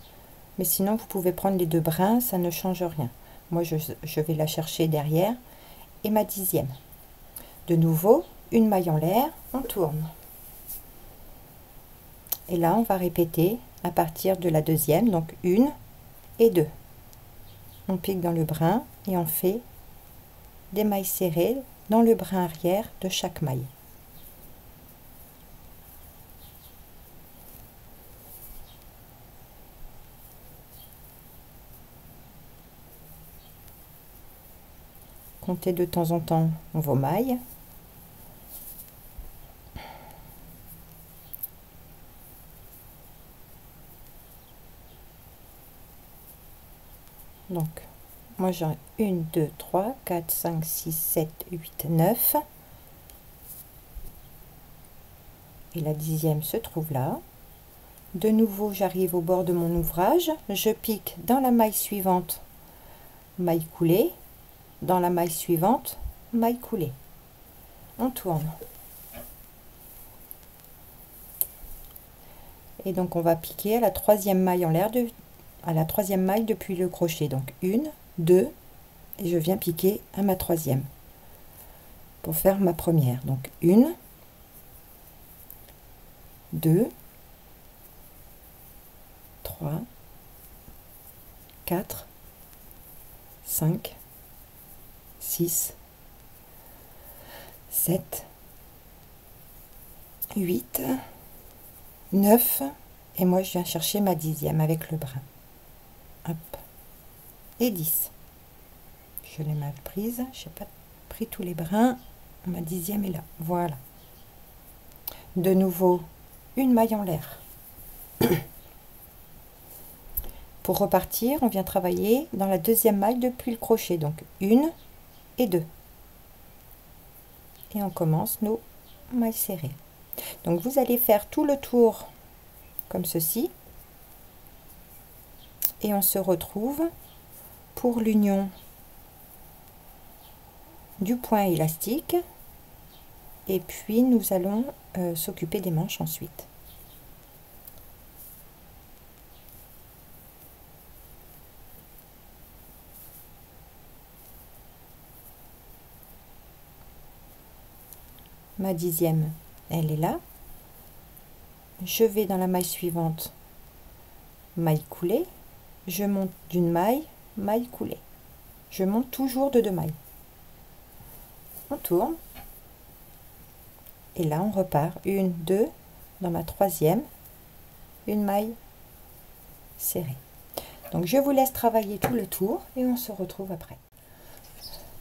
mais sinon vous pouvez prendre les deux brins, ça ne change rien. Moi je vais la chercher derrière et ma dixième. De nouveau, une maille en l'air, on tourne. Et là on va répéter à partir de la deuxième, donc 1 et 2. On pique dans le brin et on fait des mailles serrées dans le brin arrière de chaque maille. Comptez de temps en temps vos mailles. Donc, moi j'ai 1, 2, 3, 4, 5, 6, 7, 8, 9. Et la dixième se trouve là. De nouveau, j'arrive au bord de mon ouvrage. Je pique dans la maille suivante, maille coulée. Dans la maille suivante, maille coulée. On tourne. Et donc on va piquer à la troisième maille en l'air, à la troisième maille depuis le crochet. Donc 1, 2, et je viens piquer à ma troisième pour faire ma première. Donc 1, 2, 3, 4, 5, 6, 7, 8, 9 et moi je viens chercher ma dixième avec le brin. Hop. et 10. Je l'ai mal prise, je n'ai pas pris tous les brins, ma 10e est là, voilà. De nouveau une maille en l'air. Pour repartir, on vient travailler dans la deuxième maille depuis le crochet, donc 1 et 2. Et on commence nos mailles serrées. Donc vous allez faire tout le tour comme ceci. Et on se retrouve pour l'union du point élastique. Et puis nous allons s'occuper des manches ensuite. Ma 10e, elle est là. Je vais dans la maille suivante, maille coulée, je monte d'une maille, maille coulée. Je monte toujours de 2 mailles. On tourne. Et là, on repart. 1, 2, dans ma 3e, une maille serrée. Donc, je vous laisse travailler tout le tour et on se retrouve après.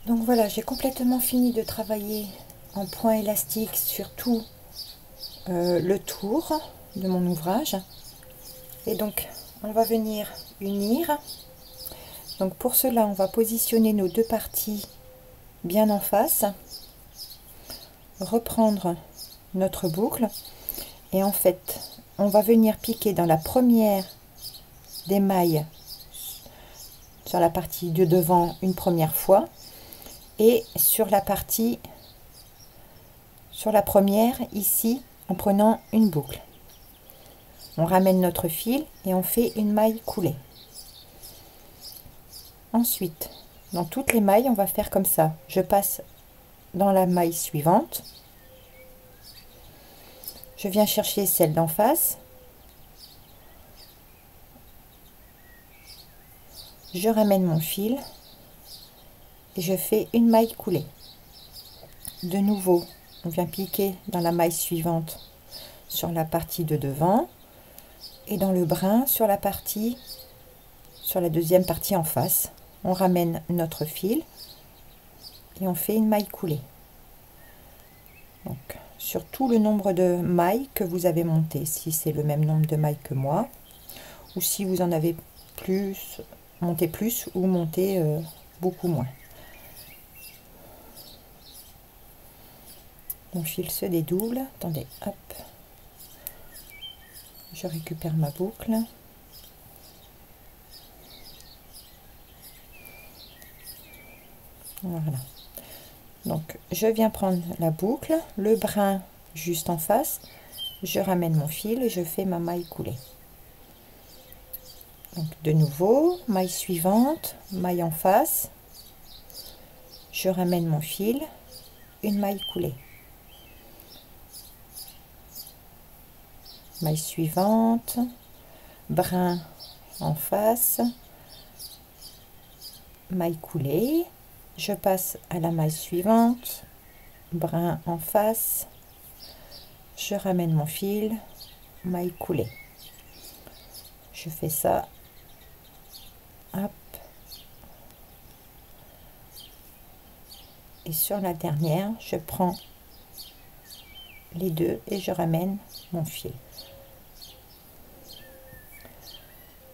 Donc voilà, j'ai complètement fini de travailler en point élastique sur tout le tour de mon ouvrage. Et donc, on va venir unir. Donc, pour cela, on va positionner nos 2 parties bien en face. Reprendre notre boucle. Et en fait, on va venir piquer dans la première des mailles sur la partie de devant une première fois. Et sur la partie, sur la première, ici, en prenant une boucle. On ramène notre fil et on fait une maille coulée. Ensuite, dans toutes les mailles, on va faire comme ça. Je passe dans la maille suivante. Je viens chercher celle d'en face. Je ramène mon fil et je fais une maille coulée. De nouveau, on vient piquer dans la maille suivante sur la partie de devant et dans le brin sur la partie, sur la deuxième partie en face. On ramène notre fil et on fait une maille coulée. Donc, sur tout le nombre de mailles que vous avez monté, si c'est le même nombre de mailles que moi, ou si vous en avez plus, montez plus ou montez beaucoup moins. Mon fil se dédouble. Attendez, hop. Je récupère ma boucle. Voilà. Donc, je viens prendre la boucle, le brin juste en face. Je ramène mon fil et je fais ma maille coulée. Donc, de nouveau, maille suivante, maille en face. Je ramène mon fil, une maille coulée. Maille suivante, brin en face, maille coulée. Je passe à la maille suivante, brin en face, je ramène mon fil, maille coulée. Je fais ça, hop, et sur la dernière, je prends les deux et je ramène mon fil.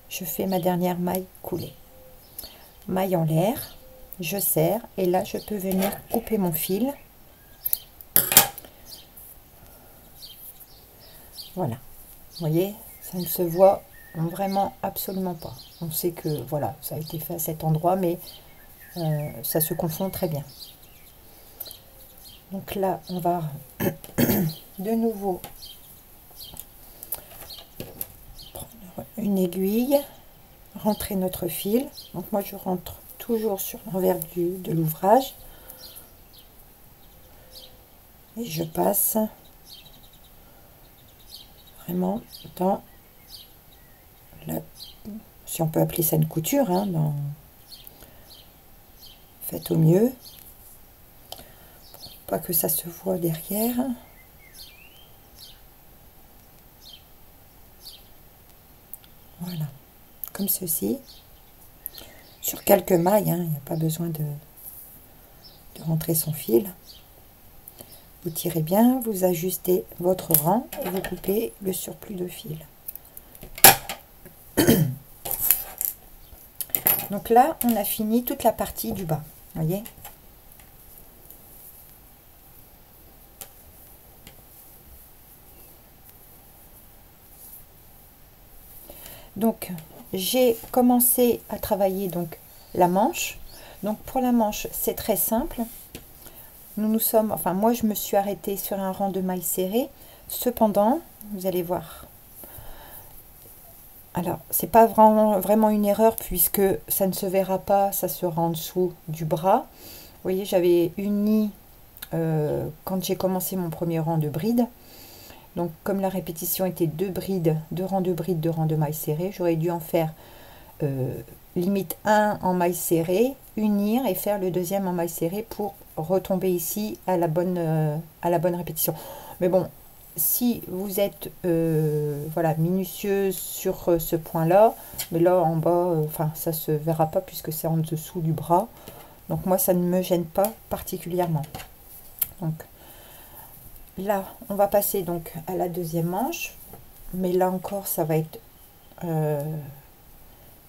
Je fais ma dernière maille coulée. Maille en l'air, je serre et là je peux venir couper mon fil. Voilà, vous voyez, ça ne se voit vraiment absolument pas. On sait que voilà, ça a été fait à cet endroit, mais ça se confond très bien. Donc là, on va de nouveau prendre une aiguille, rentrer notre fil. Donc moi, je rentre toujours sur l'envers de l'ouvrage et je passe vraiment dans la, si on peut appeler ça une couture, hein, dans, faites au mieux, pas que ça se voit derrière. Voilà, comme ceci. sur quelques mailles, hein, il n'y a pas besoin de rentrer son fil. Vous tirez bien, vous ajustez votre rang et vous coupez le surplus de fil. Donc là, on a fini toute la partie du bas, voyez. Donc, j'ai commencé à travailler donc la manche. Donc, pour la manche, c'est très simple. Nous sommes, enfin, moi, je me suis arrêtée sur un rang de mailles serrées. Cependant, vous allez voir. Alors, c'est pas vraiment une erreur puisque ça ne se verra pas, ça sera en dessous du bras. Vous voyez, j'avais uni quand j'ai commencé mon premier rang de bride. Donc, comme la répétition était 2 brides, 2 rangs de brides, 2 rangs de mailles serrées, j'aurais dû en faire limite 1 en mailles serrées, unir et faire le deuxième en mailles serrées pour retomber ici à la bonne répétition. Mais bon, si vous êtes voilà, minutieuse sur ce point-là, mais là en bas, enfin ça se verra pas puisque c'est en dessous du bras. Donc moi, ça ne me gêne pas particulièrement. Donc là, on va passer donc à la deuxième manche, mais là encore, ça va être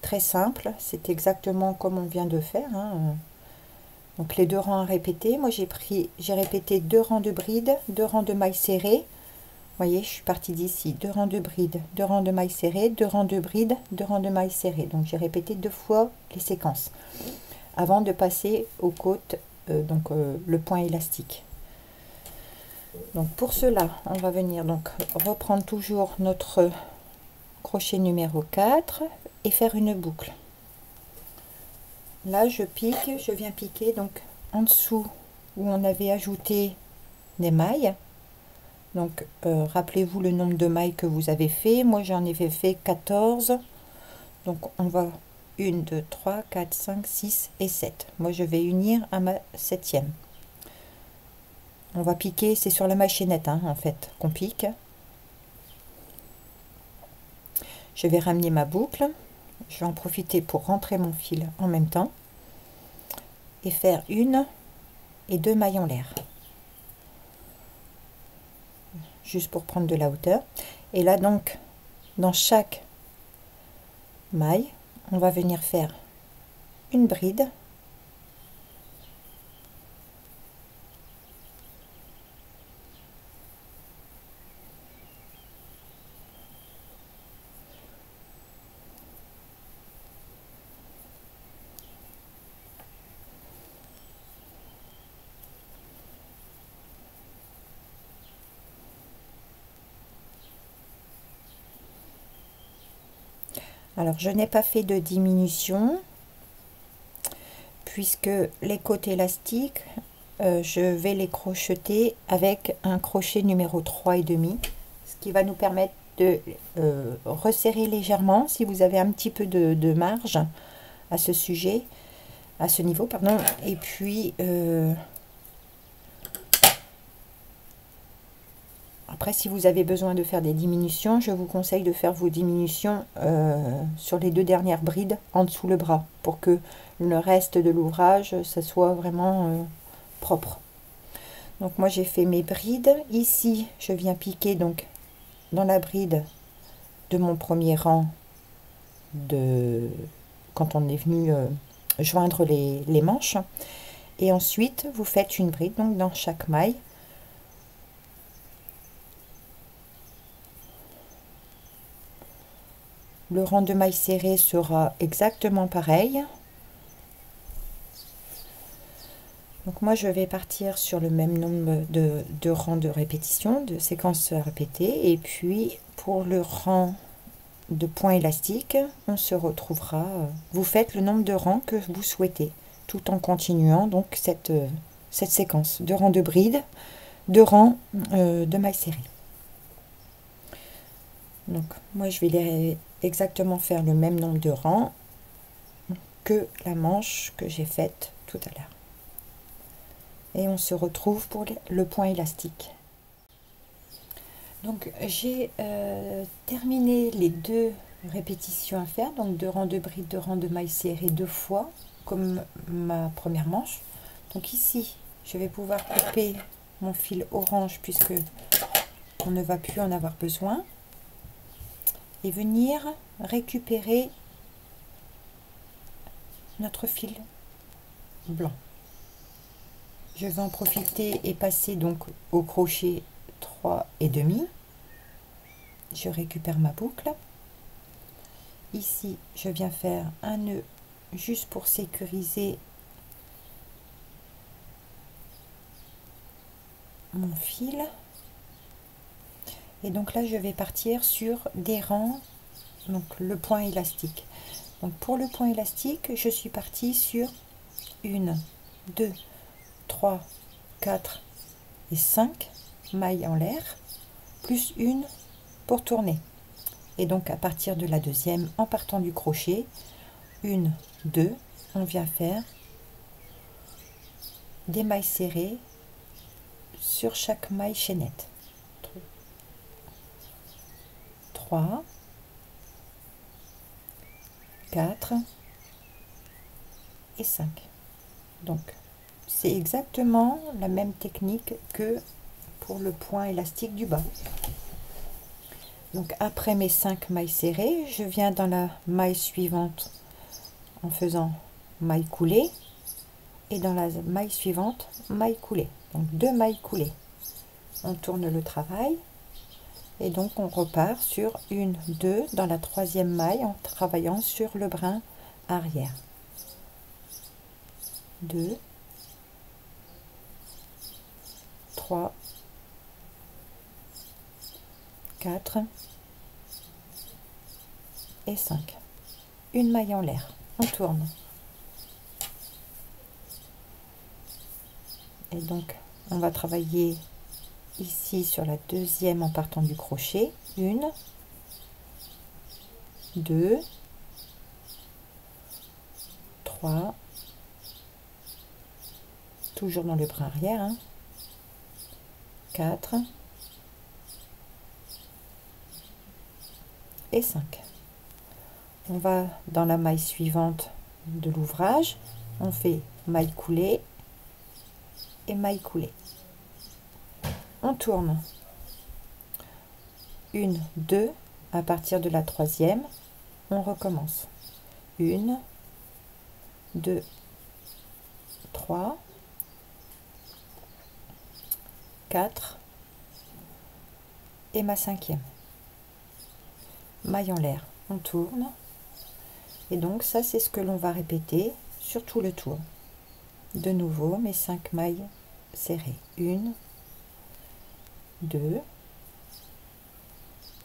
très simple. C'est exactement comme on vient de faire, hein. Donc les 2 rangs à répéter. Moi, j'ai répété 2 rangs de brides, 2 rangs de mailles serrées. Vous voyez, je suis partie d'ici, 2 rangs de brides, 2 rangs de mailles serrées, 2 rangs de brides, 2 rangs de mailles serrées. Donc j'ai répété 2 fois les séquences avant de passer aux côtes, le point élastique. Donc pour cela, on va venir donc reprendre toujours notre crochet numéro 4 et faire une boucle. Là, je viens piquer donc en dessous où on avait ajouté des mailles. Donc rappelez-vous le nombre de mailles que vous avez fait. Moi, j'en ai fait 14. Donc on va 1, 2, 3, 4, 5, 6 et 7. Moi, je vais unir à ma 7e. On va piquer, c'est sur la machinette hein, en fait qu'on pique. Je vais ramener ma boucle. Je vais en profiter pour rentrer mon fil en même temps et faire 1 et 2 mailles en l'air. Juste pour prendre de la hauteur. Et là donc, dans chaque maille, on va venir faire une bride. Alors, je n'ai pas fait de diminution puisque les côtés élastiques, je vais les crocheter avec un crochet numéro 3,5, ce qui va nous permettre de resserrer légèrement si vous avez un petit peu de marge à ce sujet, à ce niveau, pardon. Et puis après, si vous avez besoin de faire des diminutions, je vous conseille de faire vos diminutions sur les 2 dernières brides en dessous le bras pour que le reste de l'ouvrage, ça soit vraiment propre. Donc moi, j'ai fait mes brides. Ici, je viens piquer donc dans la bride de mon premier rang quand on est venu joindre les manches. Et ensuite, vous faites une bride donc dans chaque maille. Le rang de mailles serrées sera exactement pareil. Donc moi, je vais partir sur le même nombre de rangs de répétition, de séquences à répéter. Et puis, pour le rang de points élastiques, on se retrouvera. Vous faites le nombre de rangs que vous souhaitez, tout en continuant donc cette séquence. 2 rangs de brides, 2 rangs de mailles serrées. Donc moi, je vais exactement faire le même nombre de rangs que la manche que j'ai faite tout à l'heure. Et on se retrouve pour le point élastique. Donc j'ai terminé les 2 répétitions à faire, donc 2 rangs de brides, 2 rangs de mailles serrées 2 fois, comme ma première manche. Donc ici, je vais pouvoir couper mon fil orange puisque on ne va plus en avoir besoin, et venir récupérer notre fil blanc. Je vais en profiter et passer donc au crochet 3,5. Je récupère ma boucle. Ici, je viens faire un nœud juste pour sécuriser mon fil. Et donc là, je vais partir sur des rangs, donc le point élastique. Donc pour le point élastique, je suis partie sur 1, 2, 3, 4 et 5 mailles en l'air, plus une pour tourner. Et donc à partir de la deuxième, en partant du crochet, 1, 2, on vient faire des mailles serrées sur chaque maille chaînette. 3, 4 et 5. Donc c'est exactement la même technique que pour le point élastique du bas. Donc après mes 5 mailles serrées, je viens dans la maille suivante en faisant maille coulée, et dans la maille suivante maille coulée. Donc 2 mailles coulées. On tourne le travail et donc on repart sur 1, 2 dans la troisième maille en travaillant sur le brin arrière. 2, 3, 4 et 5. Une maille en l'air. On tourne. Et donc on va travailler ici sur la deuxième en partant du crochet. 1, 2, 3, toujours dans le brin arrière, hein, 4 et 5. On va dans la maille suivante de l'ouvrage, on fait maille coulée et maille coulée. On tourne. 1, 2, à partir de la troisième, on recommence. 1, 2, 3, 4 et ma cinquième. Maille en l'air, on tourne. Et donc ça, c'est ce que l'on va répéter sur tout le tour. De nouveau, mes 5 mailles serrées. 1, 2,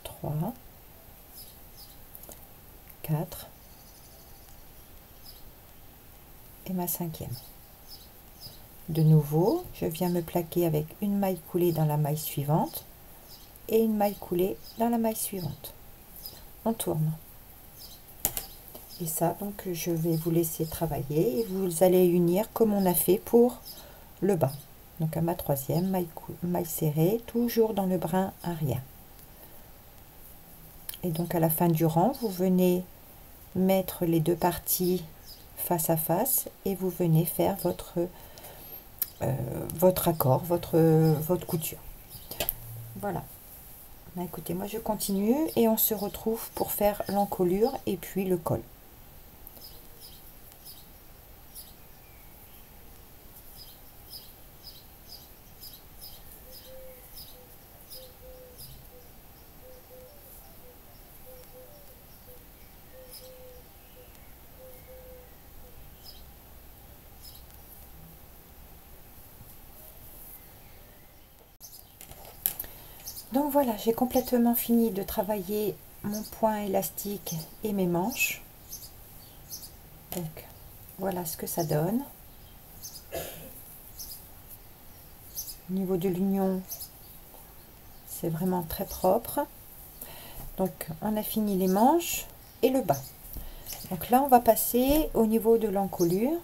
3, 4 et ma cinquième. De nouveau, je viens me plaquer avec une maille coulée dans la maille suivante et une maille coulée dans la maille suivante. On tourne. Et ça, donc, je vais vous laisser travailler et vous allez unir comme on a fait pour le bas. Donc à ma troisième, maille serrée, toujours dans le brin arrière. Et donc à la fin du rang, vous venez mettre les deux parties face à face et vous venez faire votre accord, votre couture. Voilà. Bah, écoutez, moi je continue et on se retrouve pour faire l'encolure et puis le col. Donc voilà, j'ai complètement fini de travailler mon point élastique et mes manches. Donc voilà ce que ça donne. Au niveau de l'union, c'est vraiment très propre. Donc on a fini les manches et le bas. Donc là on va passer au niveau de l'encolure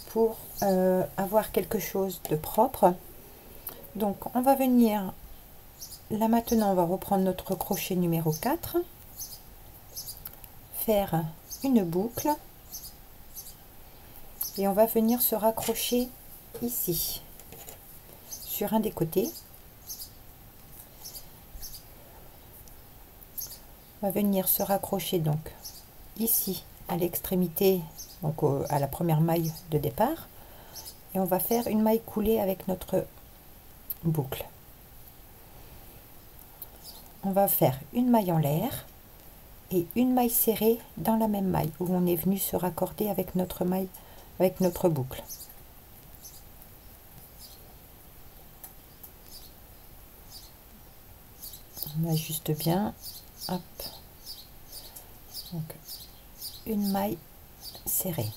pour avoir quelque chose de propre. Donc on va venir là maintenant, on va reprendre notre crochet numéro 4 faire une boucle et on va venir se raccrocher ici sur un des côtés. On va venir se raccrocher donc ici à l'extrémité, donc à la première maille de départ, et on va faire une maille coulée avec notre boucle. On va faire une maille en l'air et une maille serrée dans la même maille où on est venu se raccorder avec notre maille, avec notre boucle. On ajuste bien. Hop. Donc, une maille serrée.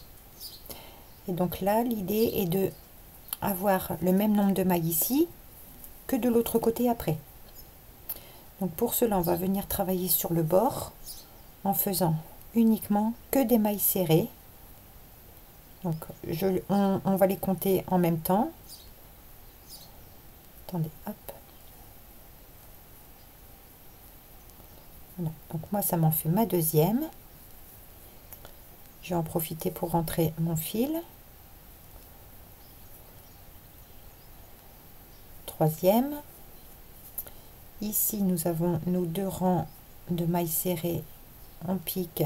Et donc là, l'idée est de avoir le même nombre de mailles ici que de l'autre côté après. Donc pour cela, on va venir travailler sur le bord en faisant uniquement que des mailles serrées. Donc on va les compter en même temps. Attendez, hop. Voilà. Donc moi, ça m'en fait ma deuxième. Je vais en profiter pour rentrer mon fil. Troisième. Ici, nous avons nos deux rangs de mailles serrées. On pique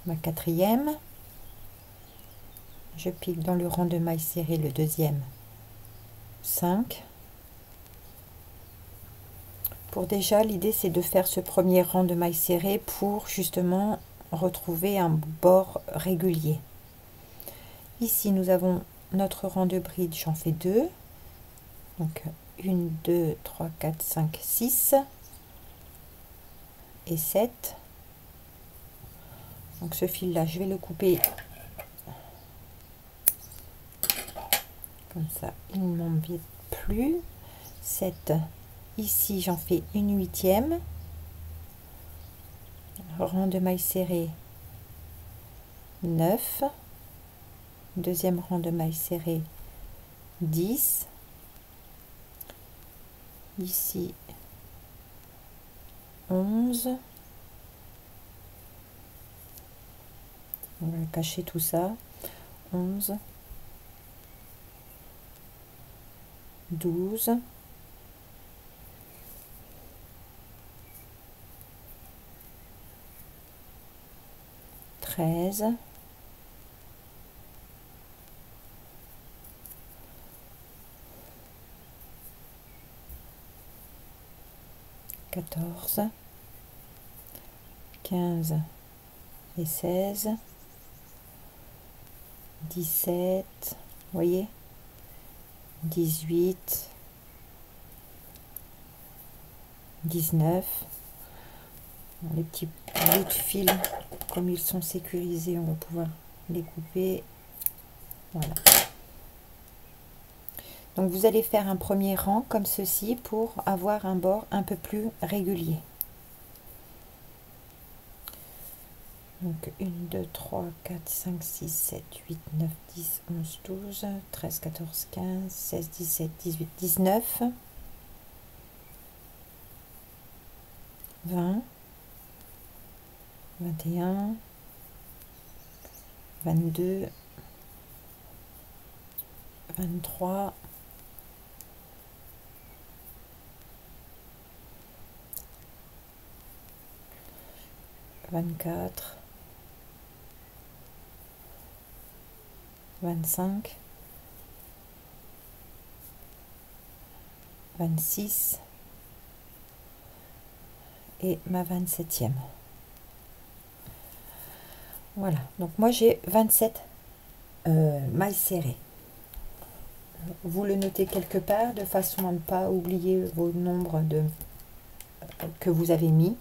ma quatrième. Je pique dans le rang de mailles serrées le deuxième. 5. Pour déjà, l'idée c'est de faire ce premier rang de mailles serrées pour justement retrouver un bord régulier. Ici, nous avons notre rang de bridge, j'en fais 2. Donc 1, 2, 3, 4, 5, 6 et 7. Donc ce fil là, je vais le couper comme ça, il ne m'embête plus. 7. Ici, j'en fais une huitième. Rang de mailles serrées 9. Deuxième rang de mailles serrées 10. Ici 11. On va cacher tout ça. 11, 12, 13, 14, 15 et 16, 17, vous voyez, 18, 19. Les petits bouts de fil, comme ils sont sécurisés, on va pouvoir les couper. Voilà. Donc vous allez faire un premier rang comme ceci pour avoir un bord un peu plus régulier. Donc 1, 2, 3, 4, 5, 6, 7, 8, 9, 10, 11, 12, 13, 14, 15, 16, 17, 18, 19, 20, 21, 22, 23, 24, 25, 26 et ma 27e. Voilà, donc moi j'ai 27 mailles serrées. Vous le notez quelque part de façon à ne pas oublier vos nombres que vous avez mis.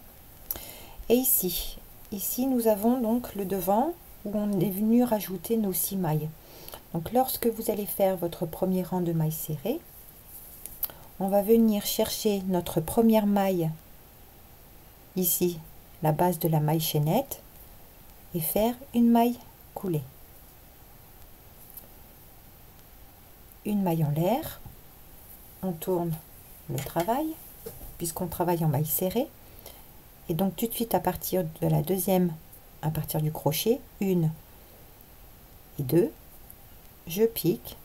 Et ici nous avons donc le devant où on est venu rajouter nos 6 mailles. Donc lorsque vous allez faire votre premier rang de mailles serrées, on va venir chercher notre première maille ici, la base de la maille chaînette, et faire une maille coulée. Une maille en l'air, on tourne le travail, puisqu'on travaille en maille serrée, Et donc tout de suite à partir de la deuxième, à partir du crochet, 1 et 2, je pique,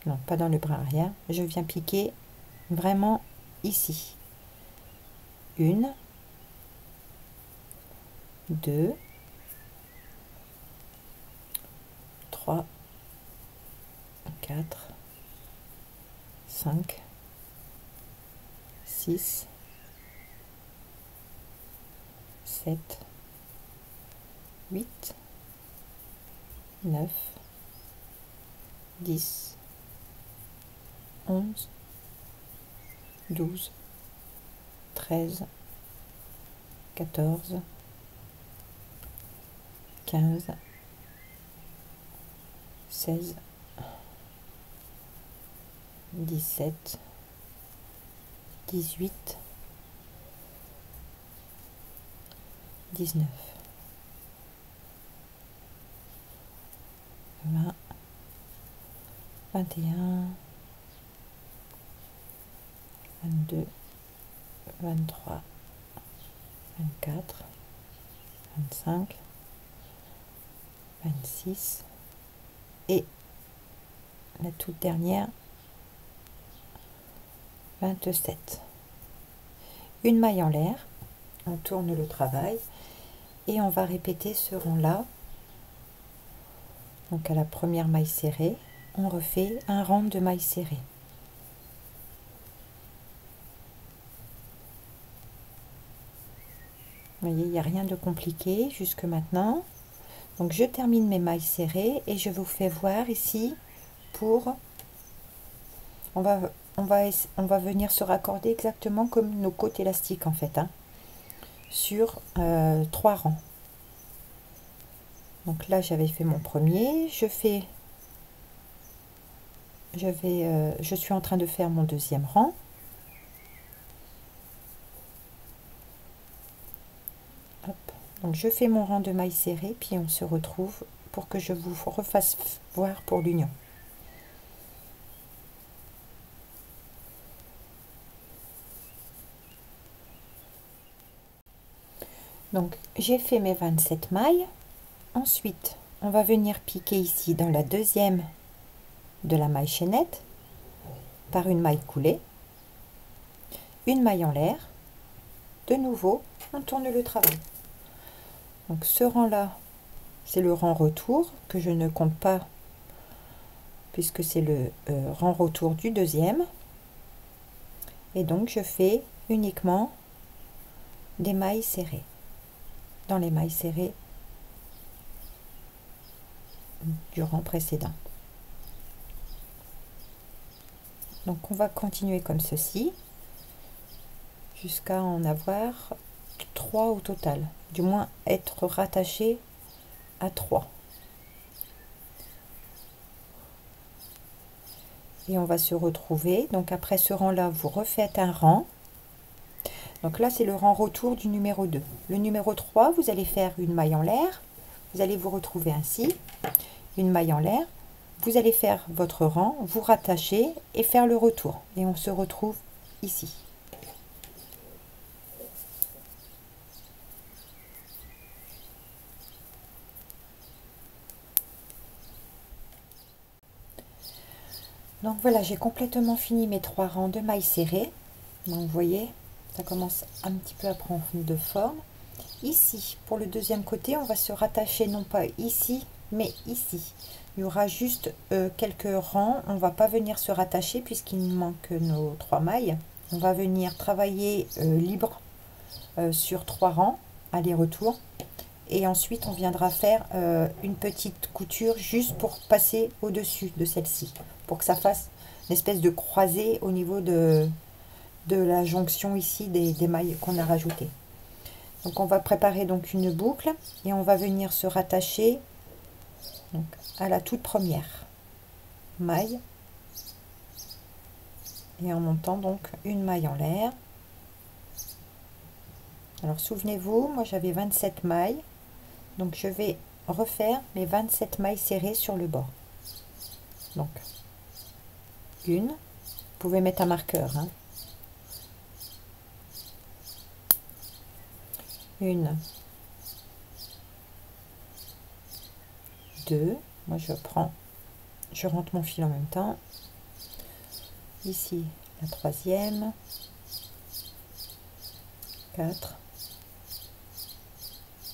non pas dans le bras arrière, je viens piquer vraiment ici, 1, 2, 3, 4, 5, 6, 7, 8, 9, 10, 11, 12, 13, 14, 15, 16, 17, 18, 19, 20, 21, 22, 23, 24, 25, 26 et la toute dernière 27. Une maille en l'air, on tourne le travail et on va répéter ce rang là. Donc à la première maille serrée, on refait un rang de mailles serrées. Vous voyez, il n'y a rien de compliqué jusque maintenant. Donc je termine mes mailles serrées et je vous fais voir ici pour... On va venir se raccorder exactement comme nos côtes élastiques en fait, hein, sur 3 rangs. Donc là j'avais fait mon premier, je suis en train de faire mon deuxième rang. Hop. Donc je fais mon rang de mailles serrées, puis on se retrouve pour que je vous refasse voir pour l'union. Donc j'ai fait mes 27 mailles. Ensuite on va venir piquer ici dans la deuxième de la maille chaînette par une maille coulée, une maille en l'air, de nouveau on tourne le travail. Donc ce rang là c'est le rang retour que je ne compte pas puisque c'est le rang retour du deuxième, et donc je fais uniquement des mailles serrées dans les mailles serrées du rang précédent. Donc on va continuer comme ceci jusqu'à en avoir 3 au total, du moins être rattaché à 3. Et on va se retrouver, donc après ce rang là vous refaites un rang. Donc là c'est le rang retour du numéro 2. Le numéro 3 vous allez faire une maille en l'air, vous allez vous retrouver ainsi, une maille en l'air, vous allez faire votre rang, vous rattacher et faire le retour, et on se retrouve ici. Donc voilà, j'ai complètement fini mes 3 rangs de mailles serrées. Donc vous voyez, ça commence un petit peu à prendre de forme. Ici, pour le deuxième côté, on va se rattacher non pas ici, mais ici. Il y aura juste quelques rangs. On va pas venir se rattacher puisqu'il nous manque nos 3 mailles. On va venir travailler libre sur 3 rangs, aller-retour. Et ensuite, on viendra faire une petite couture juste pour passer au-dessus de celle-ci, pour que ça fasse une espèce de croisée au niveau de la jonction ici des mailles qu'on a rajoutées. Donc on va préparer donc une boucle et on va venir se rattacher donc à la toute première maille et en montant donc une maille en l'air. Alors souvenez-vous, moi j'avais 27 mailles, donc je vais refaire mes 27 mailles serrées sur le bord. Donc une, vous pouvez mettre un marqueur, hein. Une, deux. Moi je rentre mon fil en même temps. Ici la troisième, 4,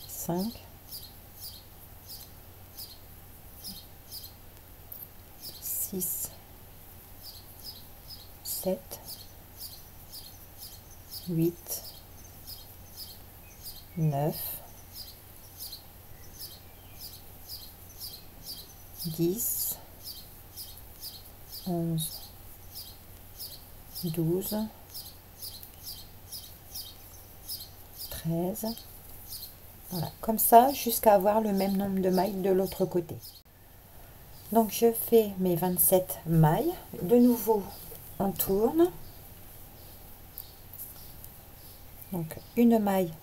5, 6, 7, 8, 9, 10, 11, 12, 13, voilà, comme ça jusqu'à avoir le même nombre de mailles de l'autre côté. Donc je fais mes 27 mailles, de nouveau on tourne, donc une maille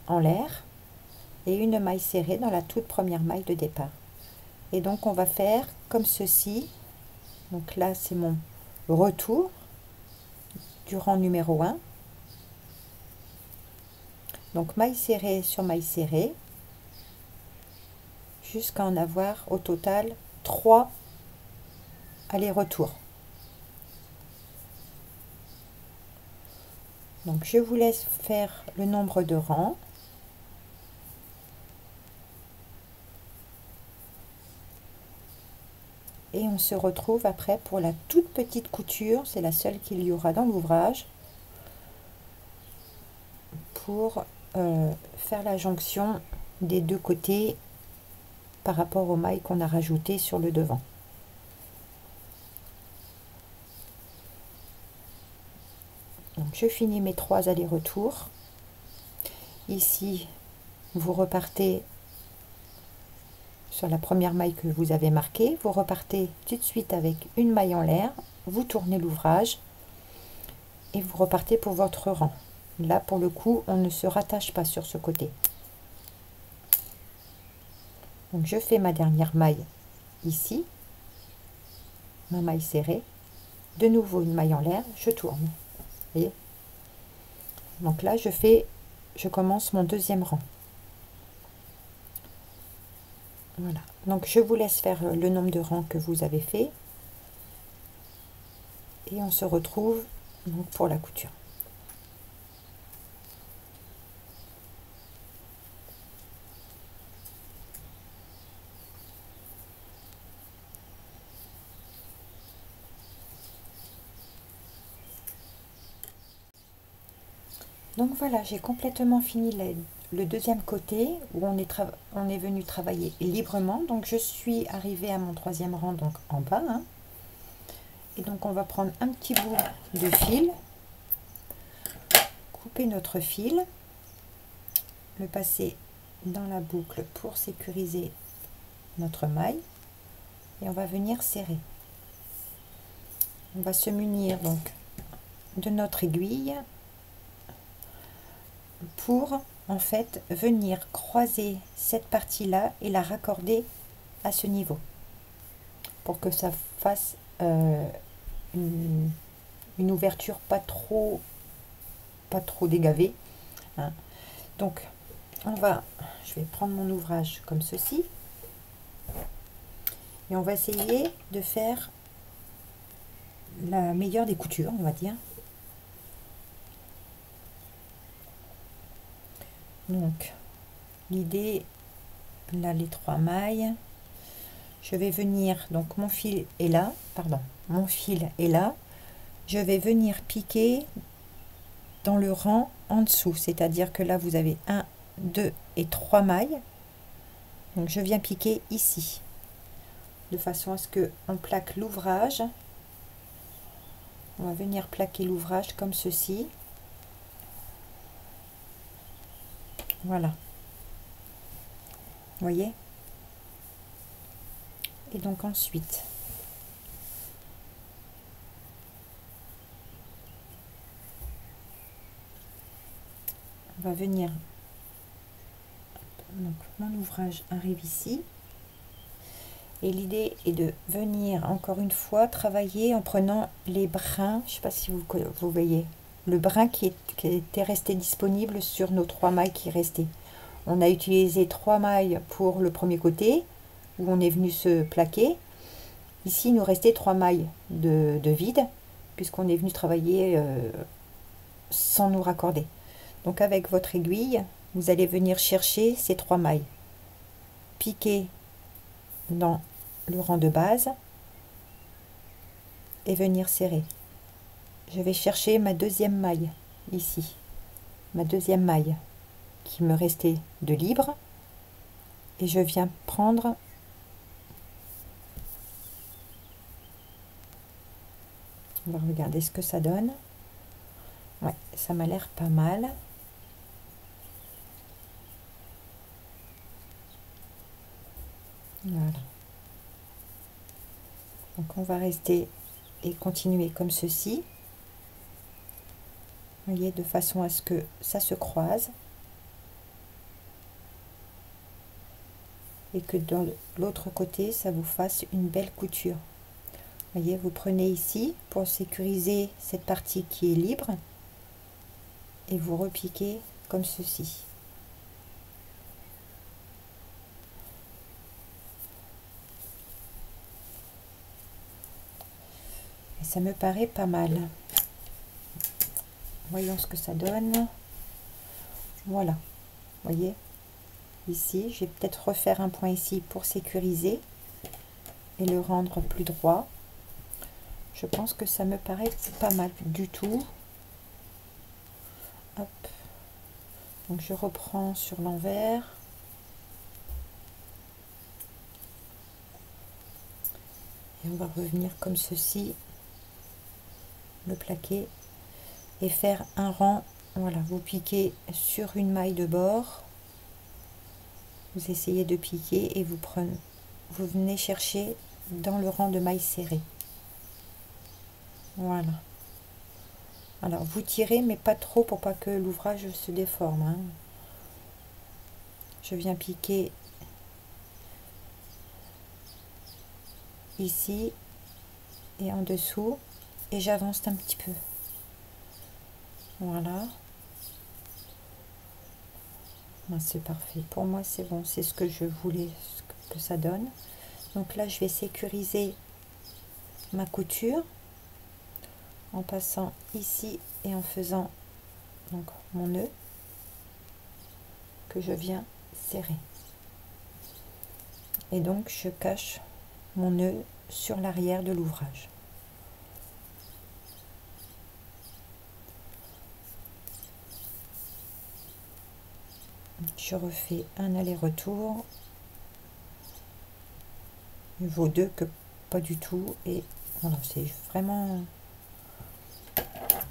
en l'air et une maille serrée dans la toute première maille de départ. Et donc on va faire comme ceci. Donc là c'est mon retour du rang numéro 1. Donc maille serrée sur maille serrée jusqu'à en avoir au total 3 allers-retours. Donc je vous laisse faire le nombre de rangs. Et on se retrouve après pour la toute petite couture, c'est la seule qu'il y aura dans l'ouvrage, pour faire la jonction des deux côtés par rapport aux mailles qu'on a rajoutées sur le devant. Donc je finis mes 3 allers-retours. Ici vous repartez sur la première maille que vous avez marquée, vous repartez tout de suite avec une maille en l'air, vous tournez l'ouvrage et vous repartez pour votre rang. Là pour le coup on ne se rattache pas sur ce côté. Donc je fais ma dernière maille ici, ma maille serrée, de nouveau une maille en l'air, je tourne. Vous voyez? Donc là je commence mon deuxième rang. Voilà, donc je vous laisse faire le nombre de rangs que vous avez fait et on se retrouve donc pour la couture. Donc voilà, j'ai complètement fini le deuxième côté où on est venu travailler librement. Donc je suis arrivée à mon troisième rang, donc en bas, hein. Et donc on va prendre un petit bout de fil, couper notre fil, le passer dans la boucle pour sécuriser notre maille et on va venir serrer. On va se munir donc de notre aiguille pour en fait venir croiser cette partie là et la raccorder à ce niveau pour que ça fasse une ouverture pas trop dégavée, hein. Donc je vais prendre mon ouvrage comme ceci et on va essayer de faire la meilleure des coutures, on va dire. Donc l'idée, là les 3 mailles, je vais venir, donc mon fil est là, mon fil est là, je vais venir piquer dans le rang en dessous, c'est-à-dire que là vous avez 1, 2 et 3 mailles, donc je viens piquer ici de façon à ce que on plaque l'ouvrage. On va venir plaquer l'ouvrage comme ceci. Voilà, vous voyez. Et donc ensuite on va venir, donc mon ouvrage arrive ici et l'idée est de venir encore une fois travailler en prenant les brins, je sais pas si vous voyez, le brin qui était resté disponible sur nos 3 mailles qui restaient. On a utilisé 3 mailles pour le premier côté où on est venu se plaquer. Ici il nous restait 3 mailles de vide puisqu'on est venu travailler sans nous raccorder. Donc avec votre aiguille, vous allez venir chercher ces 3 mailles, piquer dans le rang de base et venir serrer. Je vais chercher ma deuxième maille ici, ma deuxième maille qui me restait de libre, et je viens prendre on va regarder ce que ça donne. Ouais, ça m'a l'air pas mal. Voilà. Donc on va rester et continuer comme ceci. Vous voyez, de façon à ce que ça se croise. Et que dans l'autre côté, ça vous fasse une belle couture. Vous voyez, vous prenez ici pour sécuriser cette partie qui est libre. Et vous repiquez comme ceci. Et ça me paraît pas mal. Voyons ce que ça donne. Voilà. Vous voyez, ici, je vais peut-être refaire un point ici pour sécuriser et le rendre plus droit. Je pense que ça me paraît pas mal du tout. Hop. Donc je reprends sur l'envers. Et on va revenir comme ceci, le plaquer et faire un rang. Voilà, vous piquez sur une maille de bord, vous essayez de piquer et vous venez chercher dans le rang de mailles serrées. Voilà. Alors vous tirez, mais pas trop pour pas que l'ouvrage se déforme, hein. Je viens piquer ici et en dessous et j'avance un petit peu. Voilà. C'est parfait. Pour moi, c'est bon. C'est ce que je voulais que ça donne. Donc là, je vais sécuriser ma couture en passant ici et en faisant donc mon nœud que je viens serrer. Et donc, je cache mon nœud sur l'arrière de l'ouvrage. Je refais un aller-retour. Il vaut 2 que pas du tout. Et voilà, c'est vraiment...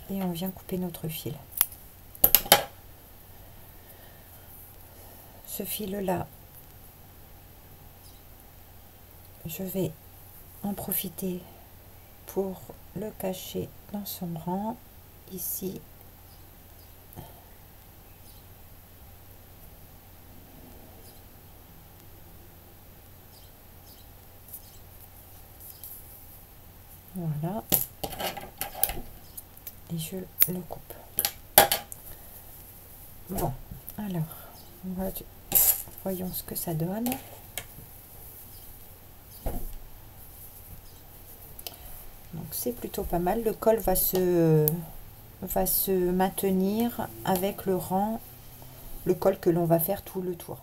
Et on vient couper notre fil. Ce fil-là, je vais en profiter pour le cacher dans son rang. Ici, voilà, et je le coupe. Bon, alors, voyons ce que ça donne. Donc c'est plutôt pas mal. Le col va se maintenir avec le rang, le col que l'on va faire tout le tour.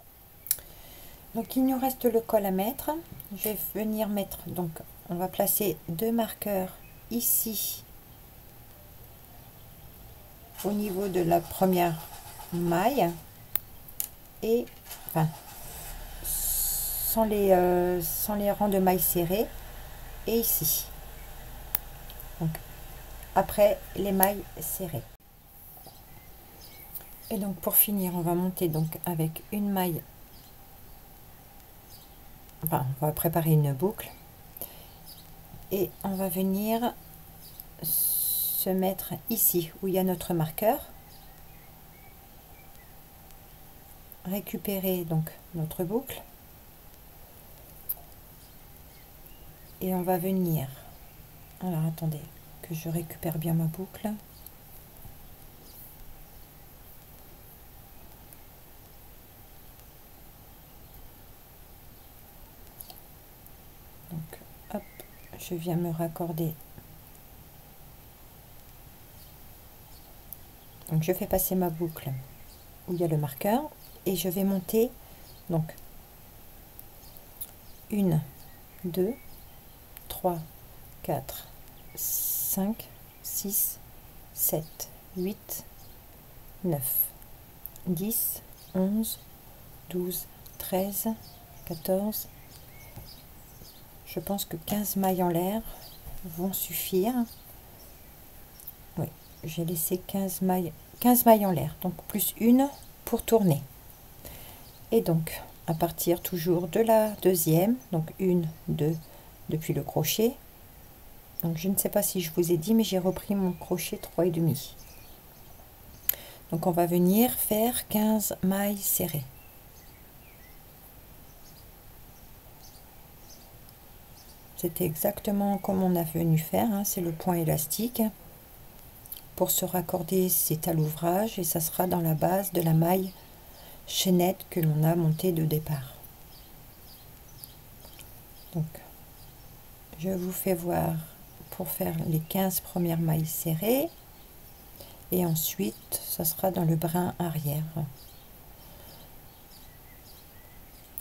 Donc il nous reste le col à mettre. Je vais venir mettre, donc on va placer 2 marqueurs ici au niveau de la première maille et enfin sans les rangs de mailles serrées, et ici donc après les mailles serrées. Et donc pour finir, on va monter donc avec une maille, enfin on va préparer une boucle et on va venir se mettre ici où il y a notre marqueur, récupérer donc notre boucle et on va venir, alors attendez que je récupère bien ma boucle, je viens me raccorder. Donc je fais passer ma boucle où il y a le marqueur et je vais monter donc 1, 2, 3, 4, 5, 6, 7, 8, 9, 10, 11, 12, 13, 14. Je pense que 15 mailles en l'air vont suffire. Oui, j'ai laissé 15 mailles en l'air, donc plus une pour tourner. Et donc, à partir toujours de la deuxième, donc 1, 2, depuis le crochet. Donc, je ne sais pas si je vous ai dit, mais j'ai repris mon crochet 3,5. Donc, on va venir faire 15 mailles serrées. C'était exactement comme on a venu faire, hein, c'est le point élastique. Pour se raccorder, c'est à l'ouvrage et ça sera dans la base de la maille chaînette que l'on a montée de départ. Donc, je vous fais voir pour faire les 15 premières mailles serrées et ensuite, ça sera dans le brin arrière.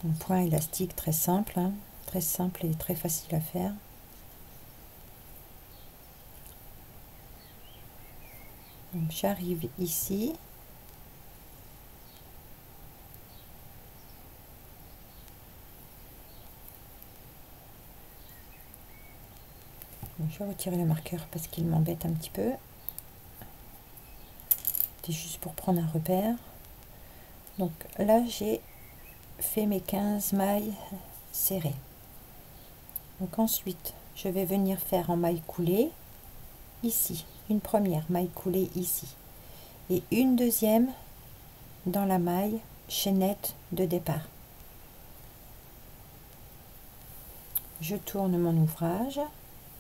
Un point élastique très simple, hein, très simple et très facile à faire. J'arrive ici. Je vais retirer le marqueur parce qu'il m'embête un petit peu. C'est juste pour prendre un repère. Donc là, j'ai fait mes 15 mailles serrées. Donc ensuite, je vais venir faire en maille coulée ici. Une première maille coulée ici. Et une deuxième dans la maille chaînette de départ. Je tourne mon ouvrage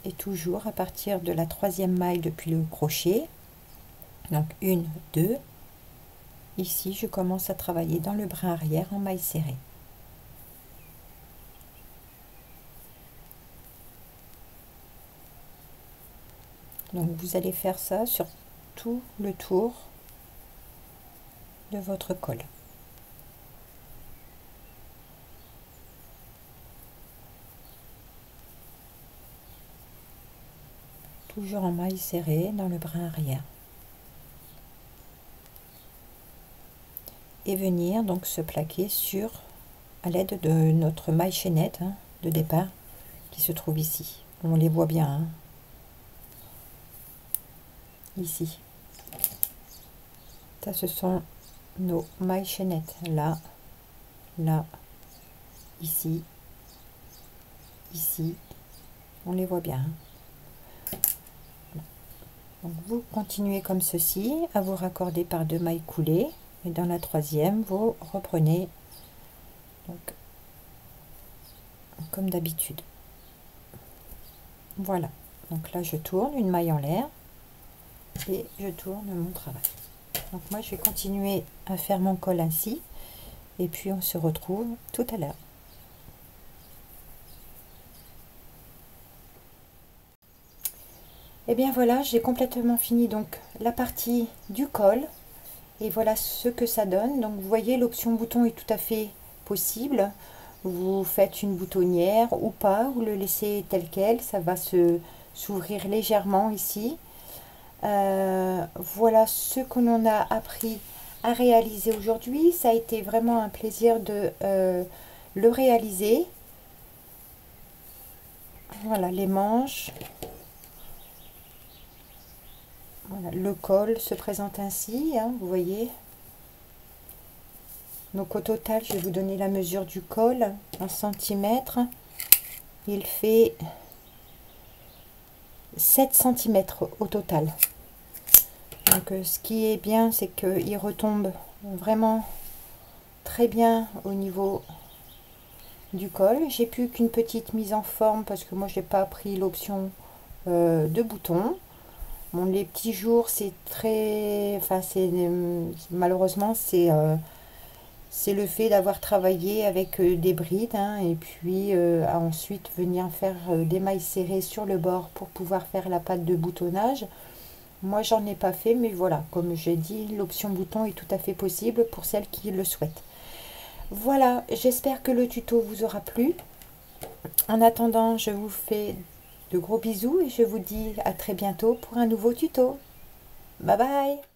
et toujours à partir de la troisième maille depuis le crochet, donc 1, 2, ici je commence à travailler dans le brin arrière en maille serrée. Donc vous allez faire ça sur tout le tour de votre col. Toujours en maille serrée dans le brin arrière. Et venir donc se plaquer sur à l'aide de notre maille chaînette, hein, de départ qui se trouve ici. On les voit bien, hein. Ici. Ça, ce sont nos mailles chaînettes. Là, là, ici, ici. On les voit bien, hein. Donc vous continuez comme ceci, à vous raccorder par 2 mailles coulées. Et dans la troisième, vous reprenez donc comme d'habitude. Voilà. Donc là, je tourne une maille en l'air et je tourne mon travail. Donc moi, je vais continuer à faire mon col ainsi. Et puis, on se retrouve tout à l'heure. Et bien voilà, j'ai complètement fini donc la partie du col. Et voilà ce que ça donne. Donc vous voyez, l'option bouton est tout à fait possible. Vous faites une boutonnière ou pas, ou le laissez tel quel. Ça va s'ouvrir légèrement ici. Voilà ce que l'on a appris à réaliser aujourd'hui. Ça a été vraiment un plaisir de le réaliser. Voilà les manches. Voilà, le col se présente ainsi, hein, vous voyez. Donc au total, je vais vous donner la mesure du col en centimètres. Il fait 7 cm au total. Donc ce qui est bien, c'est qu'il retombe vraiment très bien au niveau du col. J'ai plus qu'une petite mise en forme parce que moi, j'ai pas pris l'option de bouton. Bon, les petits jours, c'est très... Enfin, c'est malheureusement, c'est... c'est le fait d'avoir travaillé avec des brides, hein, et puis à ensuite venir faire des mailles serrées sur le bord pour pouvoir faire la patte de boutonnage. Moi, j'en ai pas fait, mais voilà, comme j'ai dit, l'option bouton est tout à fait possible pour celles qui le souhaitent. Voilà, j'espère que le tuto vous aura plu. En attendant, je vous fais de gros bisous et je vous dis à très bientôt pour un nouveau tuto. Bye bye!